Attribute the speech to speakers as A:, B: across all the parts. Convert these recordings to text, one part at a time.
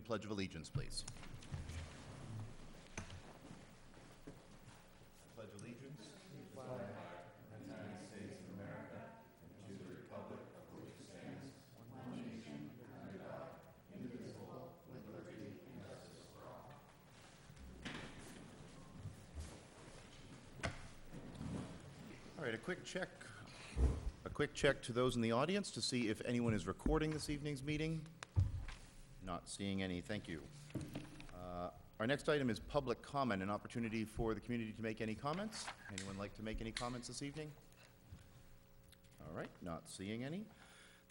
A: Pledge of Allegiance, please. I pledge allegiance to the flag of the United States of America and to the republic for which it stands, one nation, under God, indivisible, with liberty and justice for all. All right, a quick check to those in the audience to see if anyone is recording this evening's meeting. Not seeing any, thank you. Our next item is public comment, an opportunity for the community to make any comments. Anyone like to make any comments this evening? All right, not seeing any.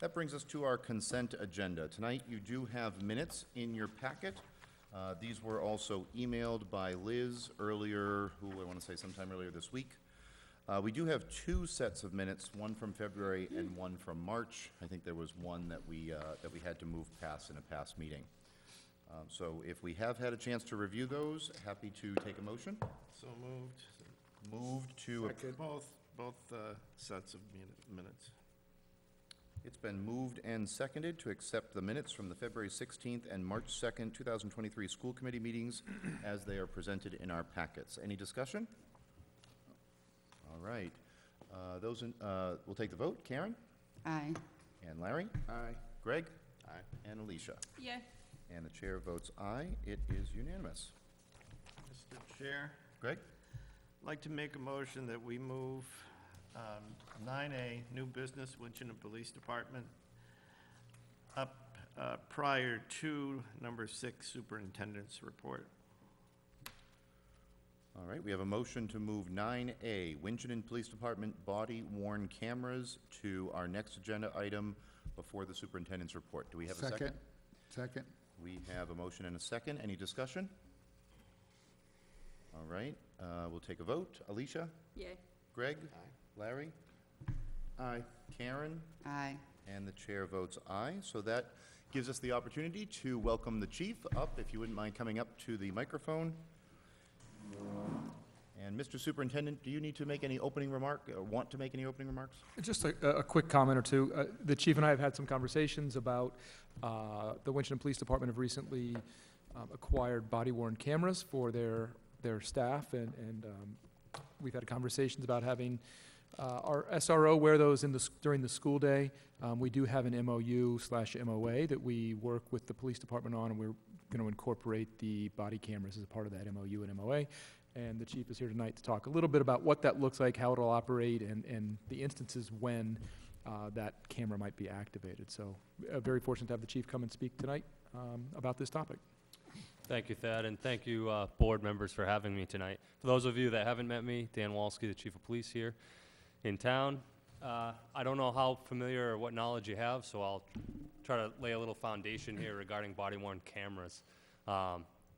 A: That brings us to our consent agenda. Tonight you do have minutes in your packet. These were also emailed by Liz earlier, who I want to say sometime earlier this week. We do have two sets of minutes, one from February and one from March. I think there was one that we had to move past in a past meeting. So if we have had a chance to review those, happy to take a motion.
B: So moved.
A: Moved to...
B: Both sets of minutes.
A: It's been moved and seconded to accept the minutes from the February 16th and March 2nd, 2023 school committee meetings as they are presented in our packets. Any discussion? All right. We'll take the vote. Karen?
C: Aye.
A: And Larry?
B: Aye.
A: Greg?
B: Aye.
A: And Alicia?
C: Yay.
A: And the chair votes aye. It is unanimous.
B: Mr. Chair,
A: Greg?
B: I'd like to make a motion that we move 9A, new business, Winchton Police Department, up prior to number 6, superintendent's report.
A: All right, we have a motion to move 9A, Winchendon Police Department body-worn cameras, to our next agenda item before the superintendent's report. Do we have a second?
D: Second.
A: We have a motion and a second. Any discussion? All right, we'll take a vote. Alicia?
C: Yay.
A: Greg?
B: Aye.
A: Larry?
B: Aye.
A: Karen?
C: Aye.
A: And the chair votes aye. So that gives us the opportunity to welcome the chief up, if you wouldn't mind coming up to the microphone. And Mr. Superintendent, do you need to make any opening remark, or want to make any opening remarks?
E: Just a quick comment or two. The chief and I have had some conversations about the Winchendon Police Department have recently acquired body-worn cameras for their staff, and we've had conversations about having our SRO wear those during the school day. We do have an MOU/MOA that we work with the police department on, and we're going to incorporate the body cameras as a part of that MOU and MOA. And the chief is here tonight to talk a little bit about what that looks like, how it'll operate, and the instances when that camera might be activated. So very fortunate to have the chief come and speak tonight about this topic.
F: Thank you, Thad, and thank you, board members, for having me tonight. For those of you that haven't met me, Dan Walski, the chief of police here in town. I don't know how familiar or what knowledge you have, so I'll try to lay a little foundation here regarding body-worn cameras.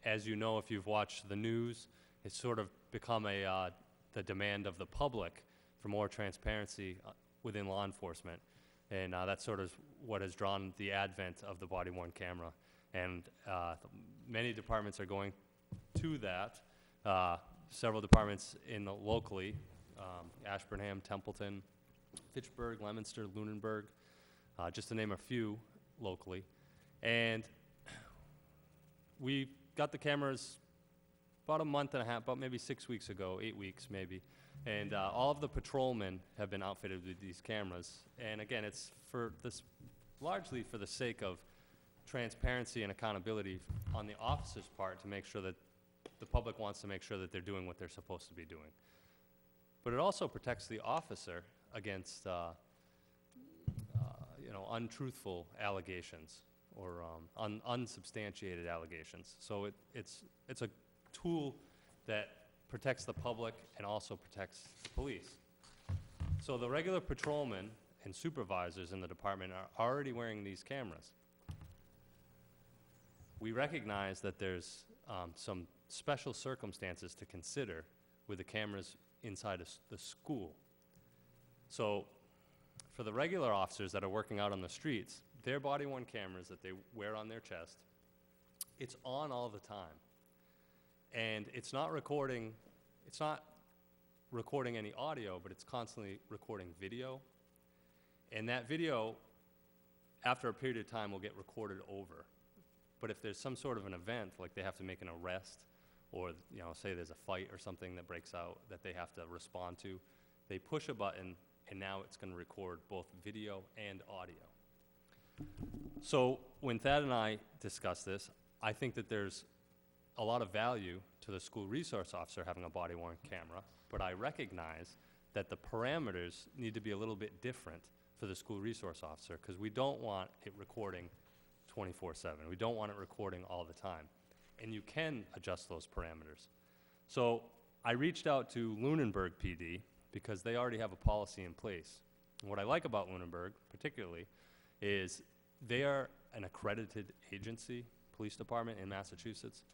F: As you know, if you've watched the news, it's sort of become the demand of the public for more transparency within law enforcement. And that's sort of what has drawn the advent of the body-worn camera. And many departments are going to that. Several departments locally, Ashburnham, Templeton, Fitchburg, Leominster, Lunenburg, just to name a few locally. And we got the cameras about a month and a half, about maybe 6 weeks ago, 8 weeks maybe. And all of the patrolmen have been outfitted with these cameras. And again, it's largely for the sake of transparency and accountability on the officer's part, to make sure that the public wants to make sure that they're doing what they're supposed to be doing. But it also protects the officer against untruthful allegations or unsubstantiated allegations. So it's a tool that protects the public and also protects the police. So the regular patrolmen and supervisors in the department are already wearing these cameras. We recognize that there's some special circumstances to consider with the cameras inside the school. So for the regular officers that are working out on the streets, their body-worn cameras that they wear on their chest, it's on all the time. And it's not recording any audio, but it's constantly recording video. And that video, after a period of time, will get recorded over. But if there's some sort of an event, like they have to make an arrest, or, say there's a fight or something that breaks out that they have to respond to, they push a button, and now it's going to record both video and audio. So when Thad and I discussed this, I think that there's a lot of value to the school resource officer having a body-worn camera, but I recognize that the parameters need to be a little bit different for the school resource officer, because we don't want it recording 24/7. We don't want it recording all the time. And you can adjust those parameters. So I reached out to Lunenburg PD because they already have a policy in place. And what I like about Lunenburg particularly is they are an accredited agency, police department in Massachusetts,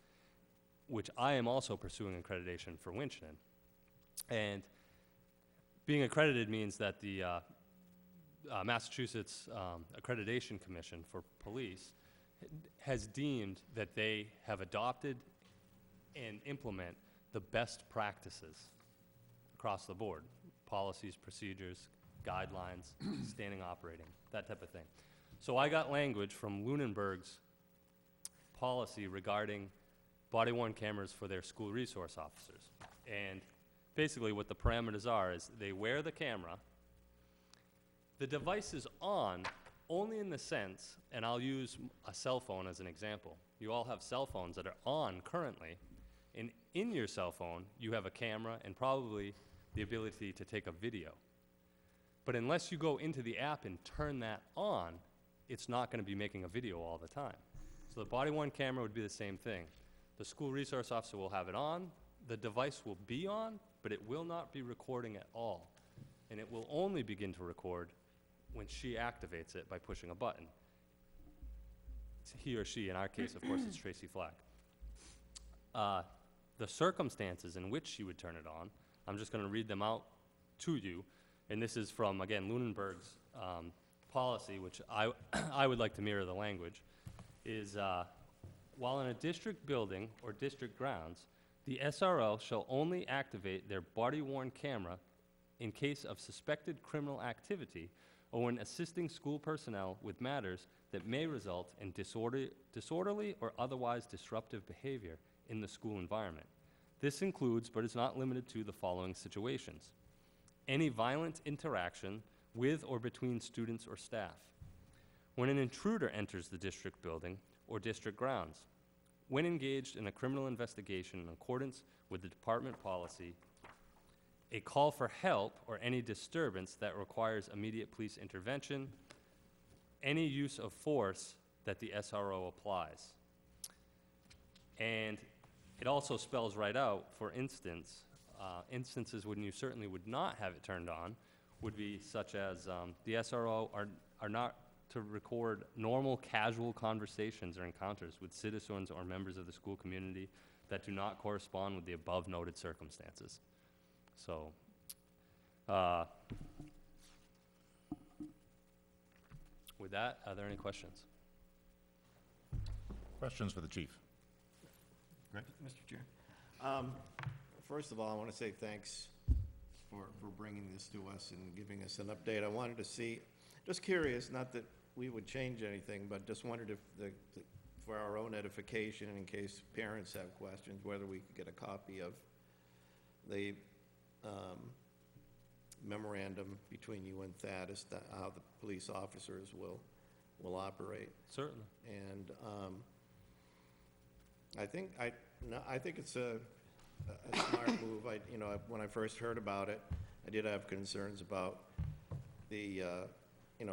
F: which I am also pursuing accreditation for Winchendon. And being accredited means that the Massachusetts Accreditation Commission for Police has deemed that they have adopted and implement the best practices across the board: policies, procedures, guidelines, standing operating, that type of thing. So I got language from Lunenburg's policy regarding body-worn cameras for their school resource officers. And basically what the parameters are is they wear the camera. The device is on only in the sense, and I'll use a cell phone as an example. You all have cell phones that are on currently, and in your cell phone, you have a camera and probably the ability to take a video. But unless you go into the app and turn that on, it's not going to be making a video all the time. So the body-worn camera would be the same thing. The school resource officer will have it on, the device will be on, but it will not be recording at all. And it will only begin to record when she activates it by pushing a button. It's he or she, in our case, of course, it's Tracy Flack. The circumstances in which she would turn it on, I'm just going to read them out to you. And this is from, again, Lunenburg's policy, which I would like to mirror the language, is while in a district building or district grounds, the SRO shall only activate their body-worn camera in case of suspected criminal activity or when assisting school personnel with matters that may result in disorderly or otherwise disruptive behavior in the school environment. This includes, but is not limited to, the following situations: any violent interaction with or between students or staff, when an intruder enters the district building or district grounds, when engaged in a criminal investigation in accordance with the department policy, a call for help or any disturbance that requires immediate police intervention, any use of force that the SRO applies. And it also spells right out, for instance, instances when you certainly would not have it turned on would be such as the SRO are not to record normal casual conversations or encounters with citizens or members of the school community that do not correspond with the above noted circumstances. So, with that, are there any questions?
A: Questions for the chief?
B: Mr. Chair. First of all, I want to say thanks for bringing this to us and giving us an update. I wanted to see, just curious, not that we would change anything, but just wondered if, for our own edification, in case parents have questions, whether we could get a copy of the memorandum between you and Thad as to how the police officers will operate.
F: Certainly.
B: And I think it's a smart move. When I first heard about it, I did have concerns about the,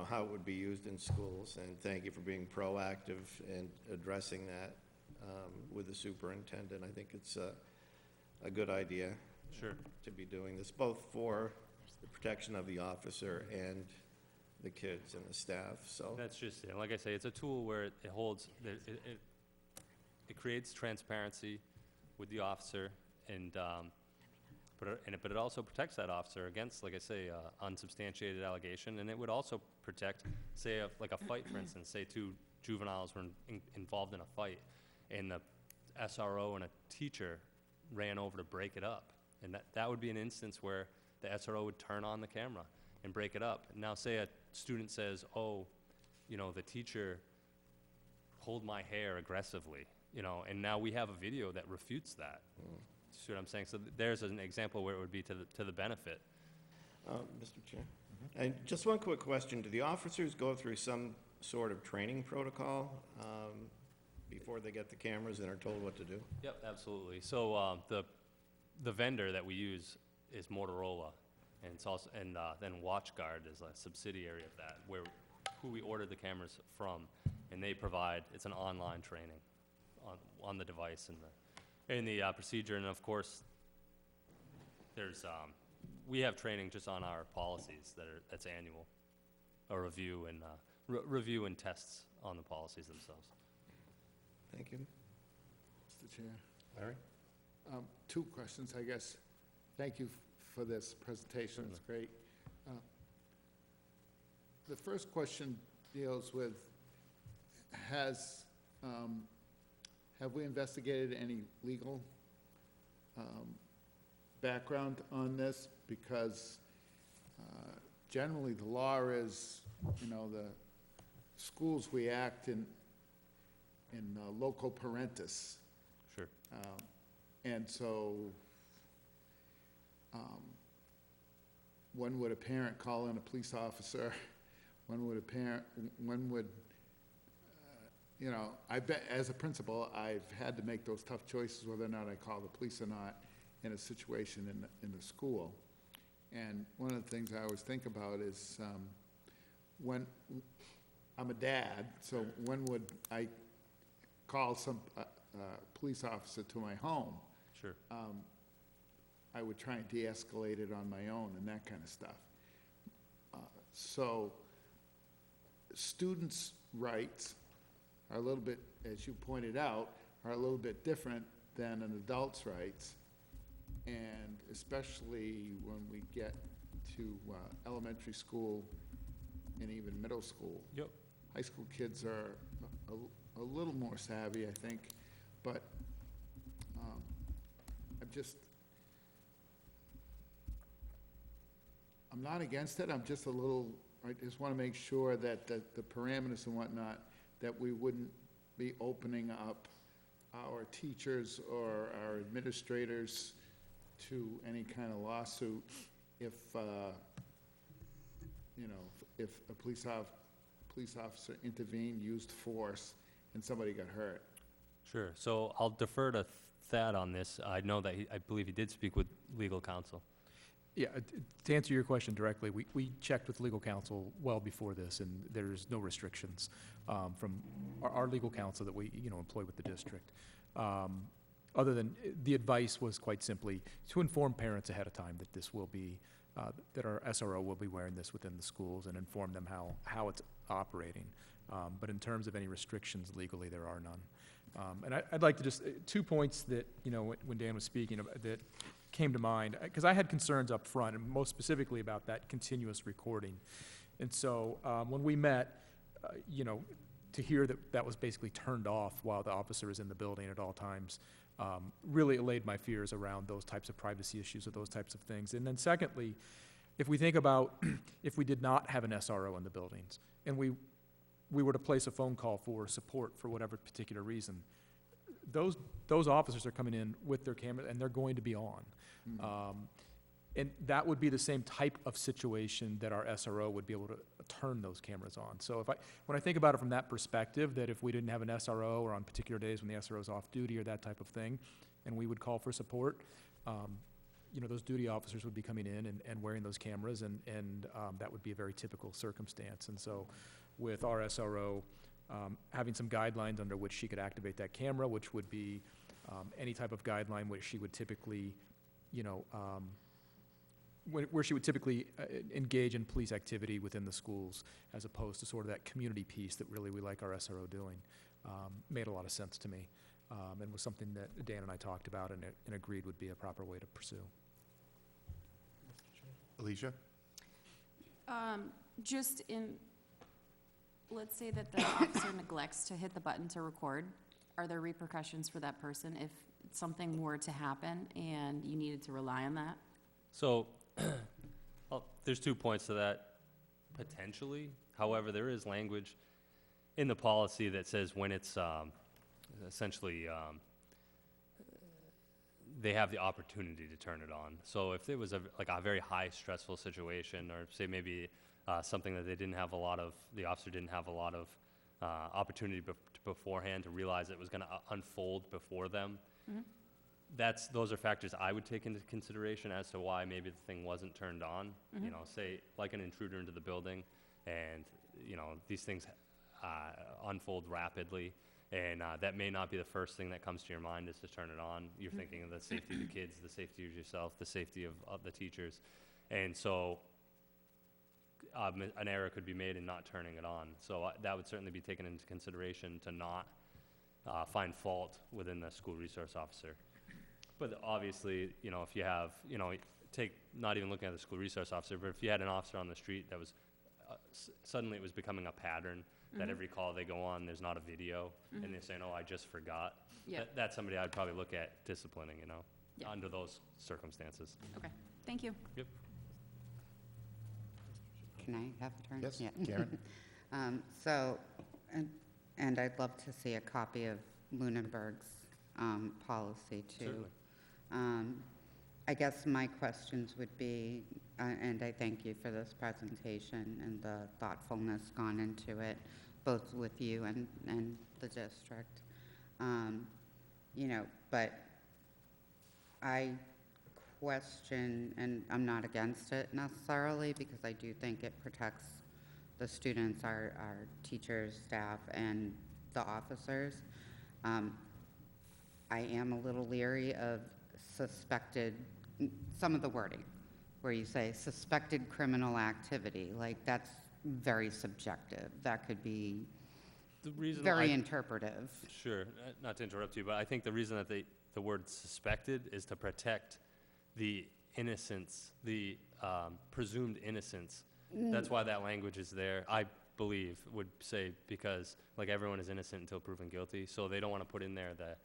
B: how it would be used in schools. And thank you for being proactive and addressing that with the superintendent. I think it's a good idea.
F: Sure.
B: To be doing this, both for the protection of the officer and the kids and the staff. So
F: That's just it. Like I say, it's a tool where it holds, it creates transparency with the officer, and but it also protects that officer against, like I say, unsubstantiated allegation, and it would also protect, say, like a fight, for instance. Say two juveniles were involved in a fight, and the SRO and a teacher ran over to break it up, and that would be an instance where the SRO would turn on the camera and break it up. Now, say a student says, "Oh, the teacher pulled my hair aggressively, and now we have a video that refutes that. See what I'm saying? So there's an example where it would be to the benefit.
B: Mr. Chair? And just one quick question. Do the officers go through some sort of training protocol before they get the cameras and are told what to do?
F: Yep, absolutely. So the vendor that we use is Motorola, and it's also then WatchGuard is a subsidiary of that, who we ordered the cameras from, and they provide it's an online training on the device and the procedure, and of course there's we have training just on our policies that's annual, a review and review and tests on the policies themselves.
B: Thank you.
C: Mr. Chair.
B: Larry?
C: Two questions, I guess. Thank you for this presentation, it's great. The first question deals with, have we investigated any legal background on this? Because generally the law is, the schools, we act in loco parentis.
F: Sure.
C: And so, when would a parent call in a police officer? When would I bet, as a principal, I've had to make those tough choices whether or not I call the police or not in a situation in the school. And one of the things I always think about is, when, I'm a dad, so when would I call some police officer to my home?
F: Sure.
C: I would try and de-escalate it on my own and that kind of stuff. So students' rights are a little bit, as you pointed out, are a little bit different than an adult's rights. And especially when we get to elementary school and even middle school.
F: Yep.
C: High school kids are a little more savvy, I think, but I'm not against it, I just want to make sure that the parameters and whatnot, that we wouldn't be opening up our teachers or our administrators to any kind of lawsuit if a police officer intervened, used force, and somebody got hurt.
F: Sure. So I'll defer to Thad on this. I know that I believe he did speak with legal counsel.
E: Yeah, to answer your question directly, we checked with legal counsel well before this, and there's no restrictions from our legal counsel that we, employ with the district. Other than, the advice was quite simply to inform parents ahead of time that this will be, that our SRO will be wearing this within the schools and inform them how it's operating. But in terms of any restrictions legally, there are none. And I'd like to just, 2 points that, when Dan was speaking, that came to mind, because I had concerns up front, and most specifically about that continuous recording. And so when we met, to hear that was basically turned off while the officer is in the building at all times, really allayed my fears around those types of privacy issues or those types of things. And then secondly, if we think about if we did not have an SRO in the buildings, and we were to place a phone call for support for whatever particular reason, those officers are coming in with their camera, and they're going to be on. And that would be the same type of situation that our SRO would be able to turn those cameras on. So when I think about it from that perspective, that if we didn't have an SRO, or on particular days when the SRO is off duty or that type of thing, and we would call for support, those duty officers would be coming in and wearing those cameras, and that would be a very typical circumstance. And so with our SRO having some guidelines under which she could activate that camera, which would be any type of guideline which she would typically, where she would typically engage in police activity within the schools, as opposed to sort of that community piece that really we like our SRO doing, made a lot of sense to me, and was something that Dan and I talked about and agreed would be a proper way to pursue.
A: Alicia?
D: Let's say that the officer neglects to hit the button to record. Are there repercussions for that person if something were to happen and you needed to rely on that?
F: So there's 2 points to that, potentially. However, there is language in the policy that says when it's essentially they have the opportunity to turn it on. So if it was like a very high stressful situation, or say maybe something that they didn't have a lot of, the officer didn't have a lot of opportunity beforehand to realize it was going to unfold before them. Those are factors I would take into consideration as to why maybe the thing wasn't turned on. You know, say like an intruder into the building, and you know these things unfold rapidly, and that may not be the first thing that comes to your mind is to turn it on. You're thinking of the safety of the kids, the safety of yourself, the safety of the teachers, and so an error could be made in not turning it on. So that would certainly be taken into consideration to not find fault within the school resource officer. But obviously, you know, if you have, you know, not even looking at the school resource officer, but if you had an officer on the street that was, suddenly it was becoming a pattern, that every call they go on, there's not a video, and they're saying, oh, I just forgot.
D: Yeah.
F: That's somebody I'd probably look at disciplining, you know,
D: Yeah.
F: under those circumstances.
D: Okay, thank you.
F: Yep.
G: Can I have a turn?
A: Yes,
G: Yeah.
A: Karen?
G: So, and I'd love to see a copy of Lunenburg's policy, too.
F: Certainly.
G: I guess my questions would be, and I thank you for this presentation and the thoughtfulness gone into it, both with you and the district. You know, but I question, and I'm not against it necessarily, because I do think it protects the students, our teachers, staff, and the officers. I am a little leery of suspected, some of the wording, where you say suspected criminal activity, like that's very subjective. That could be
F: The reason
G: very interpretive.
F: Sure, not to interrupt you, but I think the reason that the word suspected is to protect the innocence, the presumed innocence. That's why that language is there, I believe, would say, because like everyone is innocent until proven guilty, so they don't want to put in there the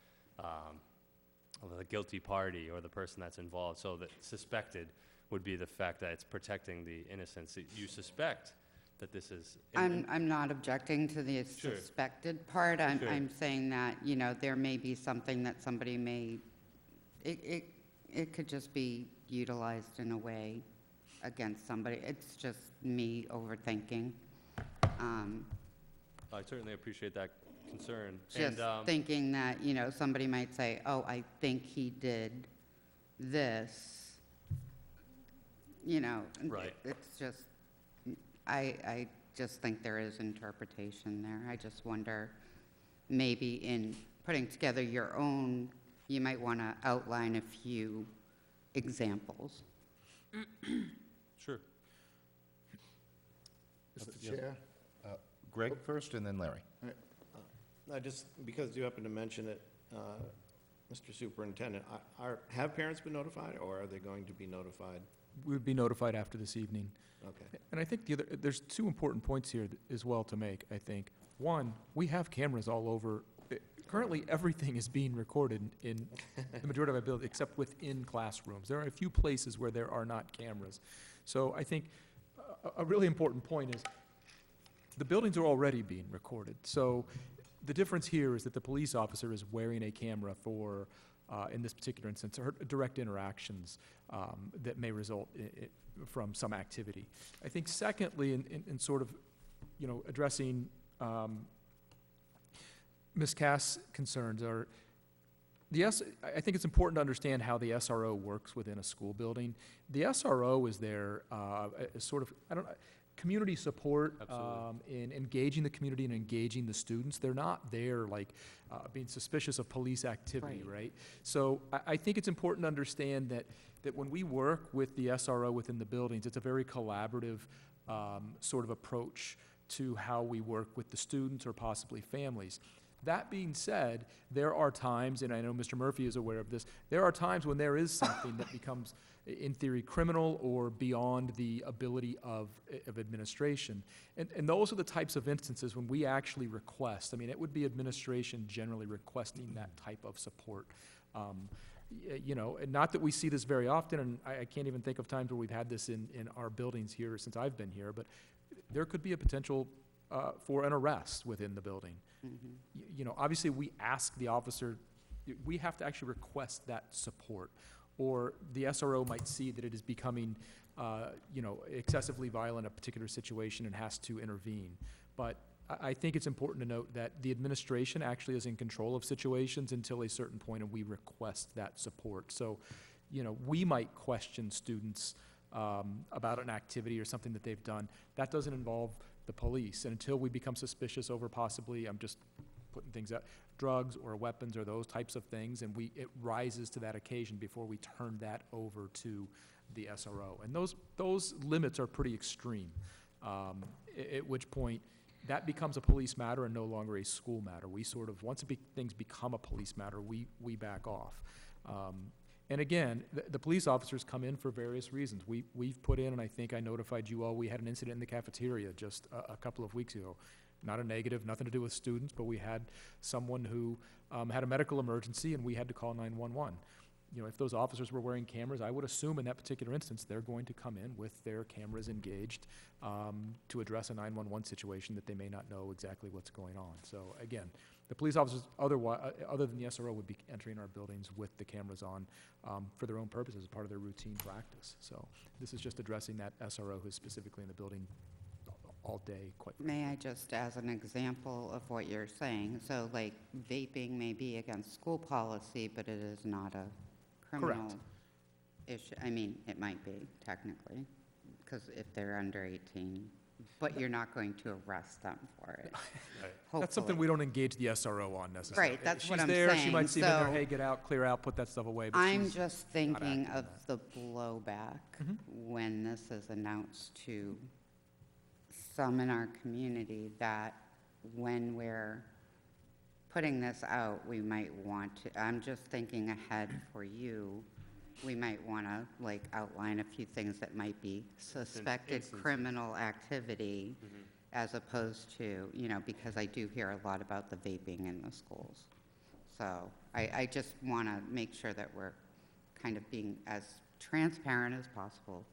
F: guilty party or the person that's involved. So that suspected would be the fact that it's protecting the innocence. That you suspect that this is.
G: I'm not objecting to the
F: Sure.
G: suspected part.
F: Sure.
G: I'm saying that, you know, there may be something that somebody may, it could just be utilized in a way against somebody. It's just me overthinking.
F: I certainly appreciate that concern.
G: Just thinking that, you know, somebody might say, oh, I think he did this, you know.
F: Right.
G: It's just, I just think there is interpretation there. I just wonder, maybe in putting together your own, you might want to outline a few examples.
F: Sure.
C: Mr. Chair?
A: Greg first, and then Larry.
B: I just, because you happen to mention it, Mr. Superintendent, have parents been notified, or are they going to be notified?
E: We would be notified after this evening.
B: Okay.
E: And I think there's two important points here as well to make, I think. One, we have cameras all over. Currently, everything is being recorded in the majority of our buildings, except within classrooms. There are a few places where there are not cameras. So I think a really important point is the buildings are already being recorded. So the difference here is that the police officer is wearing a camera for, in this particular instance, direct interactions that may result from some activity. I think secondly, in sort of, you know, addressing Ms. Cass' concerns are, I think it's important to understand how the SRO works within a school building. The SRO is there as sort of, community support
F: Absolutely.
E: in engaging the community and engaging the students. They're not there like being suspicious of police activity, right? So I think it's important to understand that when we work with the SRO within the buildings, it's a very collaborative sort of approach to how we work with the students or possibly families. That being said, there are times, and I know Mr. Murphy is aware of this, there are times when there is something that becomes, in theory, criminal or beyond the ability of administration. And those are the types of instances when we actually request. I mean, it would be administration generally requesting that type of support. You know, and not that we see this very often, and I can't even think of times where we've had this in our buildings here since I've been here, but there could be a potential for an arrest within the building. You know, obviously, we ask the officer, we have to actually request that support, or the SRO might see that it is becoming, you know, excessively violent in a particular situation and has to intervene. But I think it's important to note that the administration actually is in control of situations until a certain point, and we request that support. So, you know, we might question students about an activity or something that they've done. That doesn't involve the police. And until we become suspicious over possibly, I'm just putting things out, drugs or weapons or those types of things, and it rises to that occasion before we turn that over to the SRO. And those limits are pretty extreme, at which point that becomes a police matter and no longer a school matter. We sort of, once things become a police matter, we back off. And again, the police officers come in for various reasons. We've put in, and I think I notified you all, we had an incident in the cafeteria just a couple of weeks ago. Not a negative, nothing to do with students, but we had someone who had a medical emergency, and we had to call 911. You know, if those officers were wearing cameras, I would assume in that particular instance, they're going to come in with their cameras engaged to address a 911 situation that they may not know exactly what's going on. So again, the police officers, other than the SRO, would be entering our buildings with the cameras on for their own purposes, as part of their routine practice. So this is just addressing that SRO who's specifically in the building all day, quite frankly.
G: May I just, as an example of what you're saying, so like vaping may be against school policy, but it is not a criminal issue? I mean, it might be technically, because if they're under 18, but you're not going to arrest them for it.
E: That's something we don't engage the SRO on necessarily.
G: Right, that's what
E: She's
G: I'm
E: there, she
G: saying.
E: might see them in there,
G: So-
E: hey, get out, clear out, put that stuff away, but
G: I'm
E: she's
G: just thinking
E: acting
G: of
E: that.
G: the blowback when this is announced to some in our community, that when we're putting this out, we might want to, I'm just thinking ahead for you, we might want to like outline a few things that might be suspected
F: Instances.
G: criminal activity, as opposed to, you know, because I do hear a lot about the vaping in the schools. So I just want to make sure that we're kind of being as transparent as possible,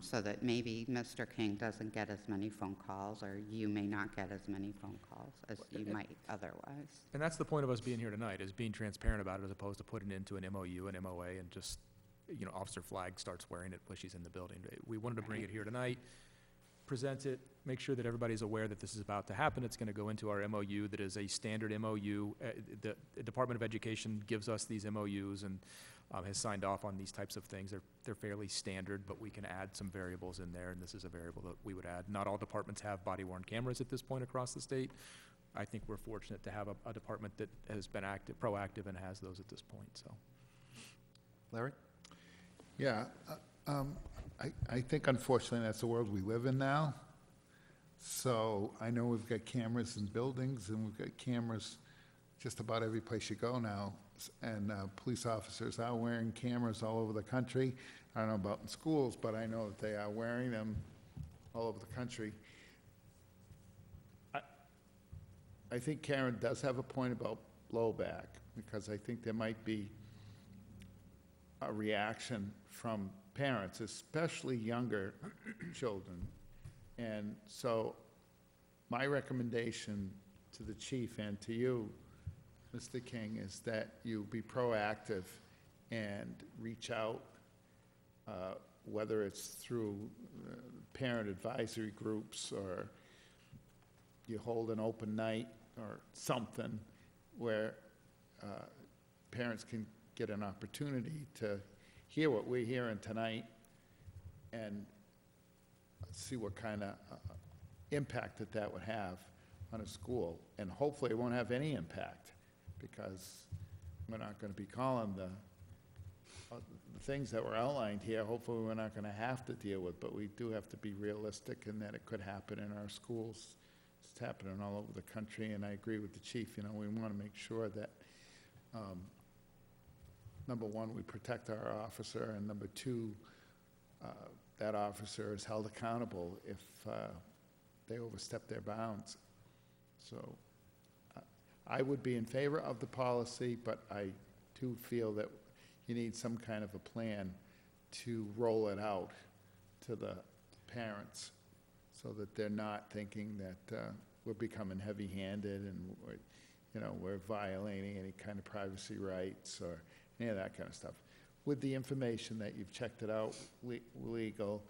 G: so that maybe Mr. King doesn't get as many phone calls, or you may not get as many phone calls as you might otherwise.
E: And that's the point of us being here tonight, is being transparent about it, as opposed to putting it into an MOU, an MOA, and just, you know, Officer Flagg starts wearing it when she's in the building. We wanted to bring it here tonight, present it, make sure that everybody's aware that this is about to happen. It's going to go into our MOU that is a standard MOU. The Department of Education gives us these MOUs and has signed off on these types of things. They're fairly standard, but we can add some variables in there, and this is a variable that we would add. Not all departments have body-worn cameras at this point across the state. I think we're fortunate to have a department that has been proactive and has those at this point, so.
A: Larry?
C: Yeah, I think unfortunately that's the world we live in now. So I know we've got cameras in buildings, and we've got cameras just about every place you go now. And police officers are wearing cameras all over the country. I don't know about in schools, but I know that they are wearing them all over the country. I think Karen does have a point about blowback, because I think there might be a reaction from parents, especially younger children. And so my recommendation to the chief and to you, Mr. King, is that you be proactive and reach out, whether it's through parent advisory groups, or you hold an open night or something where parents can get an opportunity to hear what we're hearing tonight and see what kind of impact that would have on a school. And hopefully it won't have any impact, because we're not going to be calling the things that were outlined here, hopefully we're not going to have to deal with, but we do have to be realistic in that it could happen in our schools. It's happening all over the country, and I agree with the chief. You know, we want to make sure that, number one, we protect our officer, and number two, that officer is held accountable if they overstep their bounds. So I would be in favor of the policy, but I do feel that you need some kind of a plan to roll it out to the parents, so that they're not thinking that we're becoming heavy-handed and we're violating any kind of privacy rights or any of that kind of stuff. With the information that you've checked it out, legal,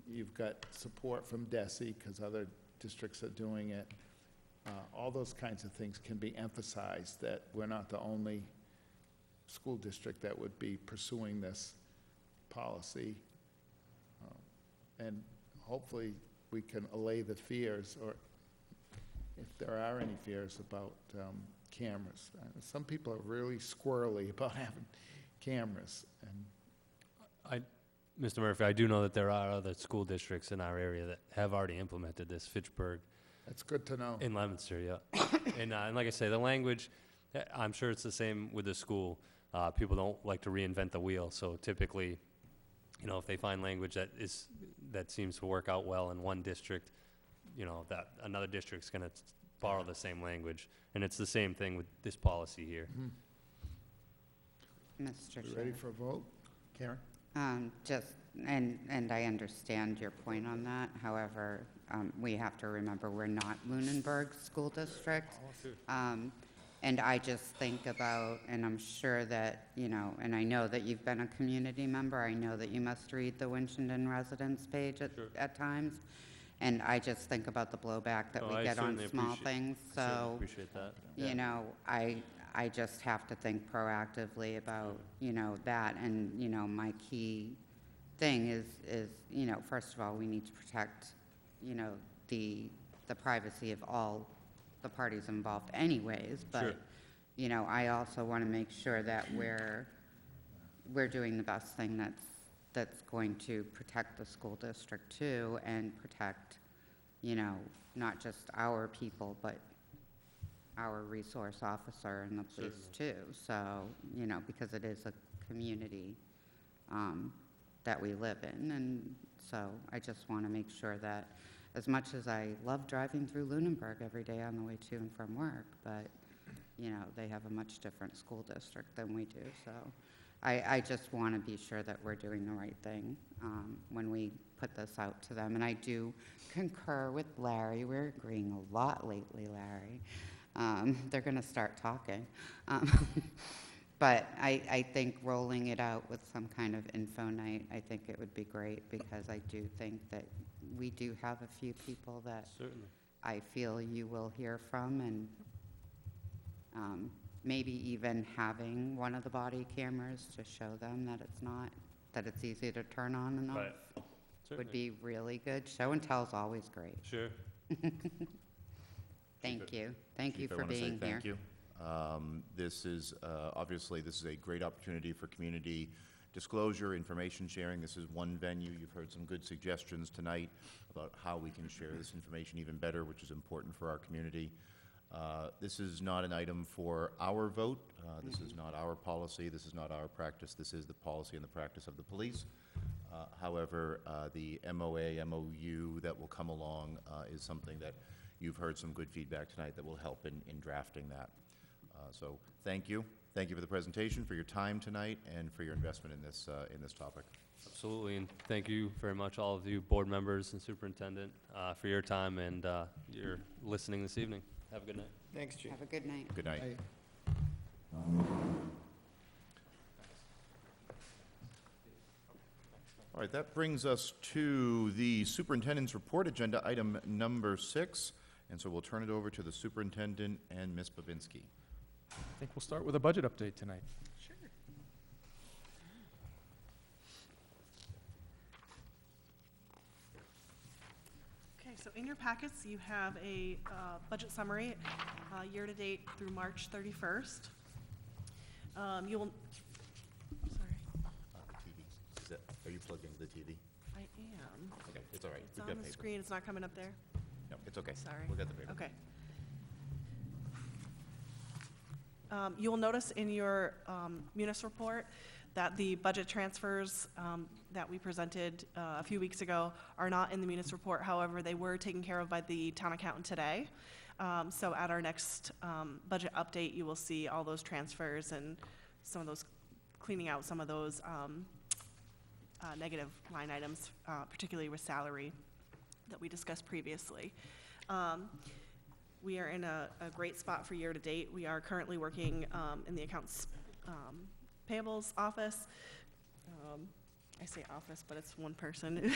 C: you've got support from DESI because other districts are doing it. All those kinds of things can be emphasized, that we're not the only school district that would be pursuing this policy. And hopefully we can allay the fears, or if there are any fears about cameras. Some people are really squirrely about having cameras, and
F: Mr. Murphy, I do know that there are other school districts in our area that have already implemented this, Fitchburg
C: that's good to know.
F: in Leominster, yeah. And like I say, the language, I'm sure it's the same with the school. People don't like to reinvent the wheel, so typically, if they find language that seems to work out well in one district, that another district's gonna borrow the same language. And it's the same thing with this policy here.
G: Mr.
C: You
G: Chair.
C: ready for a vote?
A: Karen?
G: And I understand your point on that. However, we have to remember we're not Lunenburg School District. And I just think about, and I'm sure that, and I know that you've been a community member. I know that you must read the Winchendon residents page at times. And I just think about the blowback that
F: Oh,
G: we
F: I
G: get on
F: certainly
G: small
F: appreciate-
G: things.
F: Certainly
G: So,
F: appreciate that.
G: I just have to think proactively about, that. And, my key thing is, first of all, we need to protect, the privacy of all the parties involved anyways.
F: Sure.
G: But, I also want to make sure that we're doing the best thing that's going to protect the school district too, and protect, not just our people, but our resource officer and the police too. So, because it is a community that we live in. And so I just want to make sure that, as much as I love driving through Lunenburg every day on the way to and from work, but, they have a much different school district than we do. So I just want to be sure that we're doing the right thing when we put this out to them. And I do concur with Larry. We're agreeing a lot lately, Larry. They're going to start talking. But I think rolling it out with some kind of info night, I think it would be great, because I do think that we do have a few people that
F: Certainly.
G: I feel you will hear from, and maybe even having one of the body cameras to show them that it's easy to turn on and off
F: Right.
G: would
F: Certainly.
G: be really good. Show and tell is always great.
F: Sure.
G: Thank you. Thank you
A: Chief, I
G: for
A: wanna say
G: being here.
A: thank you. This is, obviously, this is a great opportunity for community disclosure, information sharing. This is one venue. You've heard some good suggestions tonight about how we can share this information even better, which is important for our community. This is not an item for our vote. This is not our policy. This is not our practice. This is the policy and the practice of the police. However, the MOA, MOU that will come along is something that you've heard some good feedback tonight that will help in drafting that. So thank you. Thank you for the presentation, for your time tonight, and for your investment in this topic.
F: Absolutely, and thank you very much, all of you, board members and superintendent, for your time and your listening this evening. Have a good night.
B: Thanks, Chief.
G: Have a good night.
A: Good night.
C: Aye.
A: All right, that brings us to the superintendent's report, agenda item number 6. And so we'll turn it over to the superintendent and Ms. Babinski.
E: I think we'll start with a budget update tonight.
H: Okay, so in your packets, you have a budget summary, year-to-date through March 31st. You will, sorry,
A: TV. Are you plugged into the TV?
H: I am.
A: Okay, it's all right.
H: It's
A: We've
H: on
A: got
H: the
A: paper.
H: screen, it's not coming up there?
A: No, it's okay.
H: Sorry.
A: We'll get the paper.
H: Okay. You will notice in your munis report that the budget transfers that we presented a few weeks ago are not in the munis report. However, they were taken care of by the town accountant today. So at our next budget update, you will see all those transfers and some of those, cleaning out some of those negative line items, particularly with salary. that we discussed previously. We are in a great spot for year-to-date. We are currently working in the accounts payables office. I say office, but it's one person.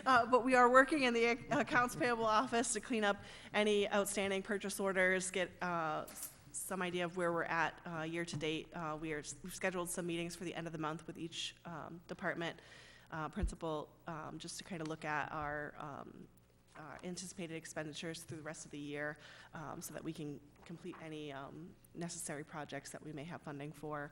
H: But we are working in the accounts payable office to clean up any outstanding purchase orders, get some idea of where we're at year-to-date. We've scheduled some meetings for the end of the month with each department principal, just to kind of look at our anticipated expenditures through the rest of the year, so that we can complete any necessary projects that we may have funding for,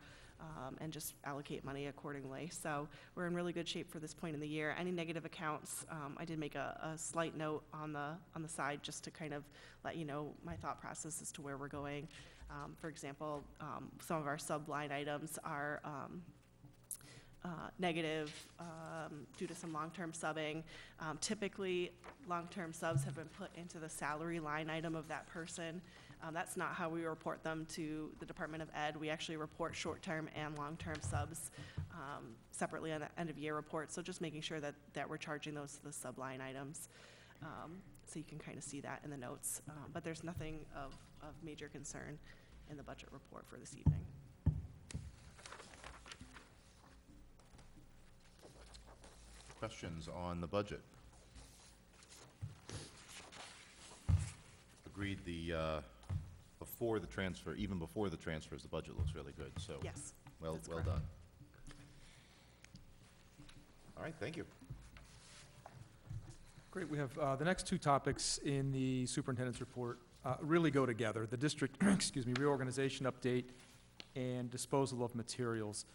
H: and just allocate money accordingly. So we're in really good shape for this point in the year. Any negative accounts, I did make a slight note on the side, just to kind of let you know my thought process as to where we're going. For example, some of our sub-line items are negative due to some long-term subbing. Typically, long-term subs have been put into the salary line item of that person. That's not how we report them to the Department of Ed. We actually report short-term and long-term subs separately on the end-of-year report. So just making sure that we're charging those to the sub-line items. So you can kind of see that in the notes. But there's nothing of major concern in the budget report for this evening.
A: Questions on the budget? Agreed, before the transfer, even before the transfers, the budget looks really good, so.
H: Yes,
A: Well
H: that's
A: well
H: correct.
A: done. All right, thank you.
E: Great, we have the next two topics in the superintendent's report really go together. The district, excuse me, reorganization update and disposal of materials.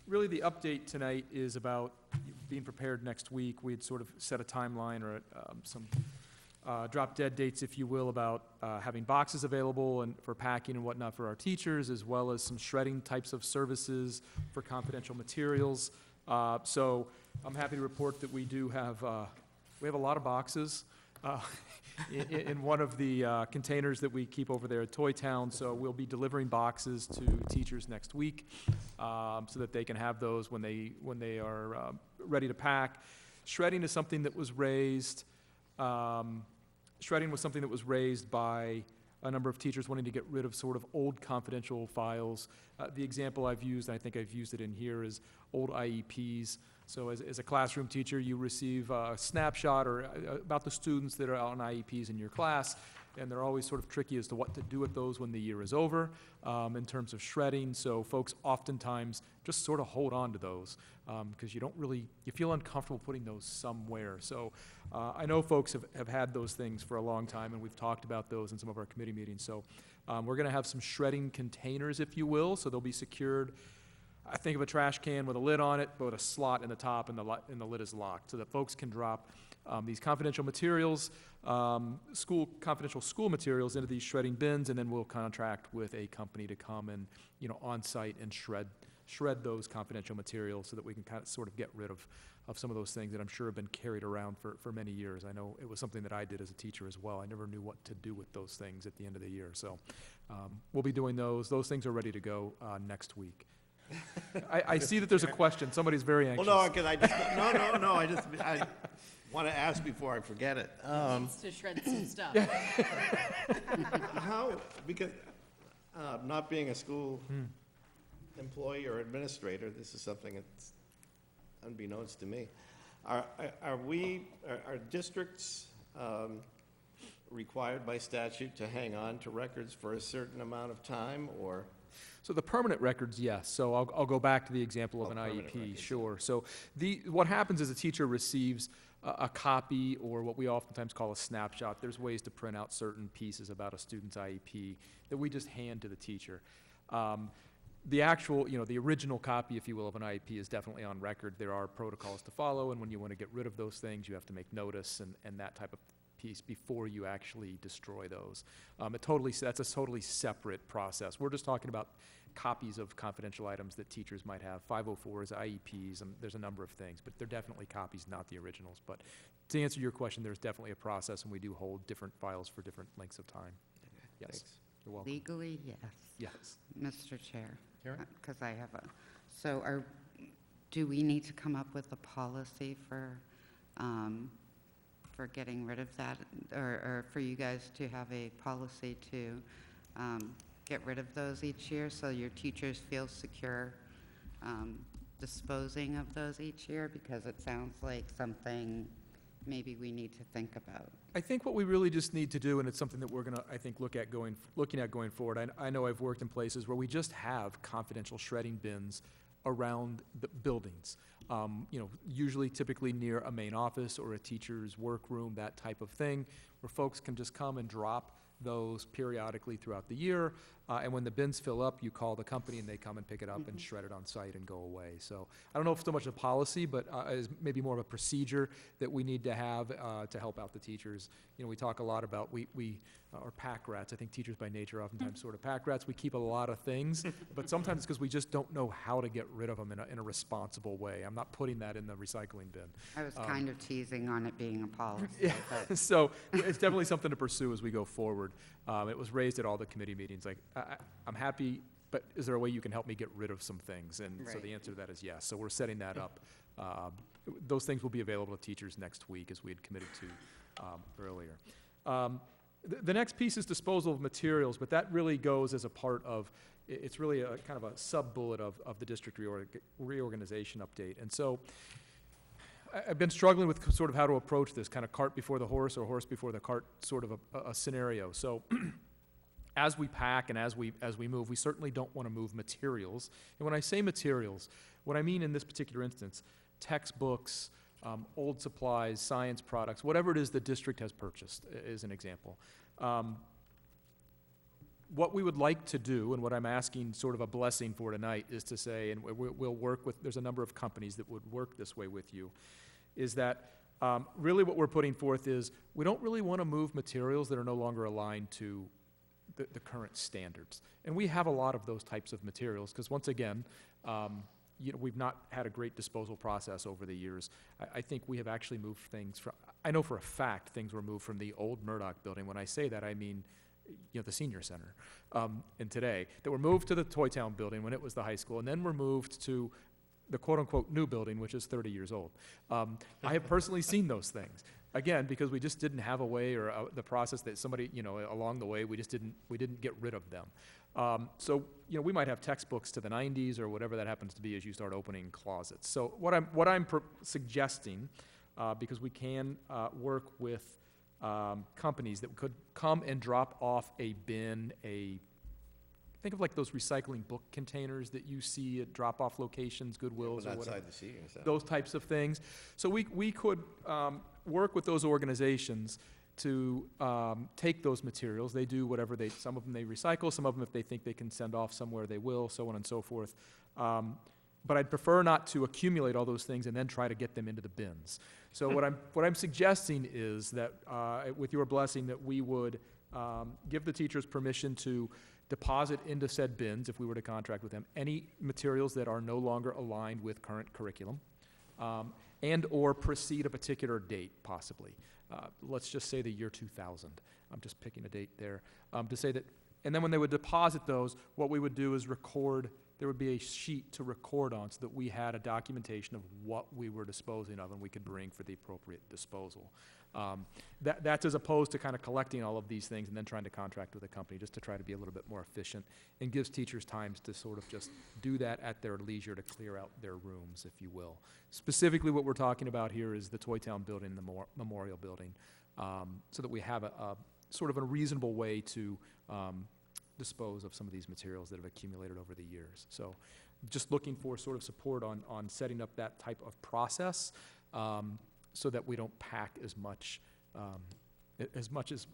E: Really, the update tonight is about being prepared next week. We had sort of set a timeline or some drop-dead dates, if you will, about having boxes available and for packing and whatnot for our teachers, as well as some shredding types of services for confidential materials. So I'm happy to report that we do have, we have a lot of boxes in one of the containers that we keep over there at Toy Town. So we'll be delivering boxes to teachers next week so that they can have those when they are ready to pack. Shredding is something that was raised. Shredding was something that was raised by a number of teachers wanting to get rid of sort of old confidential files. The example I've used, and I think I've used it in here, is old IEPs. So as a classroom teacher, you receive a snapshot or about the students that are on IEPs in your class, and they're always sort of tricky as to what to do with those when the year is over in terms of shredding. So folks oftentimes just sort of hold on to those because you feel uncomfortable putting those somewhere. So I know folks have had those things for a long time, and we've talked about those in some of our committee meetings. So we're going to have some shredding containers, if you will, so they'll be secured. I think of a trash can with a lid on it, but with a slot in the top, and the lid is locked, so that folks can drop these confidential materials, confidential school materials into these shredding bins, and then we'll contract with a company to come and, on site and shred those confidential materials so that we can kind of sort of get rid of some of those things that I'm sure have been carried around for many years. I know it was something that I did as a teacher as well. I never knew what to do with those things at the end of the year. So we'll be doing those. Those things are ready to go next week. I see that there's a question. Somebody's very anxious.
B: Well, no, because I want to ask before I forget it.
D: To shred some stuff.
B: Because not being a school employee or administrator, this is something that's unbeknownst to me. Are districts required by statute to hang on to records for a certain amount of time, or?
E: So the permanent records, yes. So I'll go back to the example of an
B: permanent
E: IEP,
B: records,
E: sure. So what happens is a teacher receives a copy, or what we oftentimes call a snapshot. There's ways to print out certain pieces about a student's IEP that we just hand to the teacher. The actual, the original copy, if you will, of an IEP is definitely on record. There are protocols to follow, and when you want to get rid of those things, you have to make notice and that type of piece before you actually destroy those. That's a totally separate process. We're just talking about copies of confidential items that teachers might have, 504s, IEPs, and there's a number of things, but they're definitely copies, not the originals. But to answer your question, there's definitely a process, and we do hold different files for different lengths of time. Yes,
B: Thanks.
E: you're welcome.
G: Legally, yes.
E: Yes.
G: Mr. Chair.
A: Karen?
G: Because I have do we need to come up with a policy for for getting rid of that, or for you guys to have a policy to get rid of those each year, so your teachers feel secure disposing of those each year? Because it sounds like something maybe we need to think about.
E: I think what we really just need to do, and it's something that we're gonna, I think, looking at going forward. I know I've worked in places where we just have confidential shredding bins around the buildings. Usually typically near a main office or a teacher's workroom, that type of thing, where folks can just come and drop those periodically throughout the year. And when the bins fill up, you call the company and they come and pick it up and shred it on site and go away. So I don't know if so much a policy, but is maybe more of a procedure that we need to have to help out the teachers. We talk a lot about, we are pack rats. I think teachers by nature are oftentimes sort of pack rats. We keep a lot of things, but sometimes it's because we just don't know how to get rid of them in a responsible way. I'm not putting that in the recycling bin.
G: I was kind of teasing on it being a policy,
E: Yeah,
G: but
E: so it's definitely something to pursue as we go forward. It was raised at all the committee meetings, like, I'm happy, but is there a way you can help me get rid of some things? And so
G: Right.
E: the answer to that is yes. So we're setting that up. Those things will be available to teachers next week, as we had committed to earlier. The next piece is disposal of materials, but that really goes as a part of, it's really a kind of a sub-bullet of the district reorganization update. And so I've been struggling with sort of how to approach this, kind of cart before the horse or horse before the cart sort of a scenario. So as we pack and as we move, we certainly don't want to move materials. And when I say materials, what I mean in this particular instance, textbooks, old supplies, science products, whatever it is the district has purchased is an example. What we would like to do, and what I'm asking sort of a blessing for tonight, is to say, and we'll work with, there's a number of companies that would work this way with you, is that really what we're putting forth is, we don't really want to move materials that are no longer aligned to the current standards. And we have a lot of those types of materials, because once again, we've not had a great disposal process over the years. I think we have actually moved things from, I know for a fact things were moved from the old Murdoch building. When I say that, I mean the senior center, and today, that were moved to the Toy Town building when it was the high school, and then were moved to the quote-unquote new building, which is 30 years old. I have personally seen those things. Again, because we just didn't have a way, or the process that somebody, along the way, we didn't get rid of them. So, we might have textbooks to the 90s or whatever that happens to be as you start opening closets. So what I'm suggesting, because we can work with companies that could come and drop off a bin, think of like those recycling book containers that you see at drop-off locations, Goodwills or whatever.
B: Outside the senior center.
E: Those types of things. So we could work with those organizations to take those materials. They do whatever some of them they recycle, some of them if they think they can send off somewhere they will, so on and so forth. But I'd prefer not to accumulate all those things and then try to get them into the bins. So what I'm suggesting is that, with your blessing, that we would give the teachers permission to deposit into said bins, if we were to contract with them, any materials that are no longer aligned with current curriculum, and or precede a particular date, possibly. Let's just say the year 2000. I'm just picking a date there. To say that, and then when they would deposit those, what we would do is record, there would be a sheet to record on so that we had a documentation of what we were disposing of and we could bring for the appropriate disposal. That's as opposed to kind of collecting all of these things and then trying to contract with a company, just to try to be a little bit more efficient, and gives teachers time to sort of just do that at their leisure to clear out their rooms, if you will. Specifically, what we're talking about here is the Toy Town building and the Memorial building, so that we have a sort of a reasonable way to dispose of some of these materials that have accumulated over the years. So just looking for sort of support on setting up that type of process, so that we don't pack as much as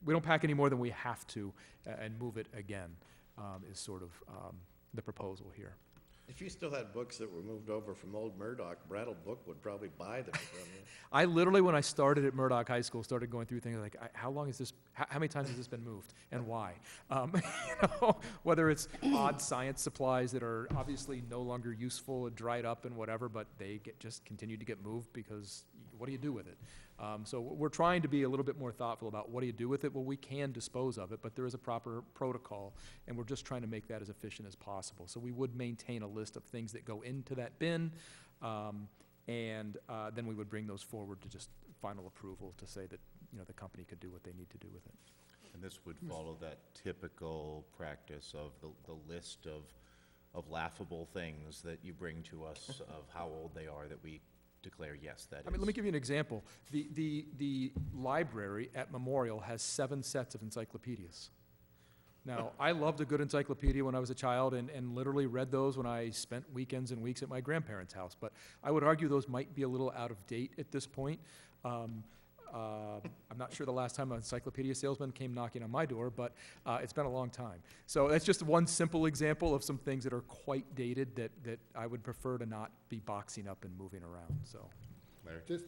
E: we don't pack any more than we have to, and move it again, is sort of the proposal here.
I: If you still had books that were moved over from old Murdoch, Brattle Book would probably buy them from you.
E: I literally, when I started at Murdoch High School, started going through things like, how long is this, how many times has this been moved, and why? Whether it's odd science supplies that are obviously no longer useful, dried up and whatever, but they just continue to get moved because what do you do with it? So we're trying to be a little bit more thoughtful about what do you do with it. Well, we can dispose of it, but there is a proper protocol, and we're just trying to make that as efficient as possible. So we would maintain a list of things that go into that bin, and then we would bring those forward to just final approval to say that, you know, the company could do what they need to do with it.
A: And this would follow that typical practice of the list of laughable things that you bring to us of how old they are that we declare, yes, that is.
E: I mean, let me give you an example. The library at Memorial has 7 sets of encyclopedias. Now, I loved a good encyclopedia when I was a child and literally read those when I spent weekends and weeks at my grandparents' house. But I would argue those might be a little out of date at this point. I'm not sure the last time an encyclopedia salesman came knocking on my door, but it's been a long time. So that's just one simple example of some things that are quite dated that I would prefer to not be boxing up and moving around, so.
A: Larry?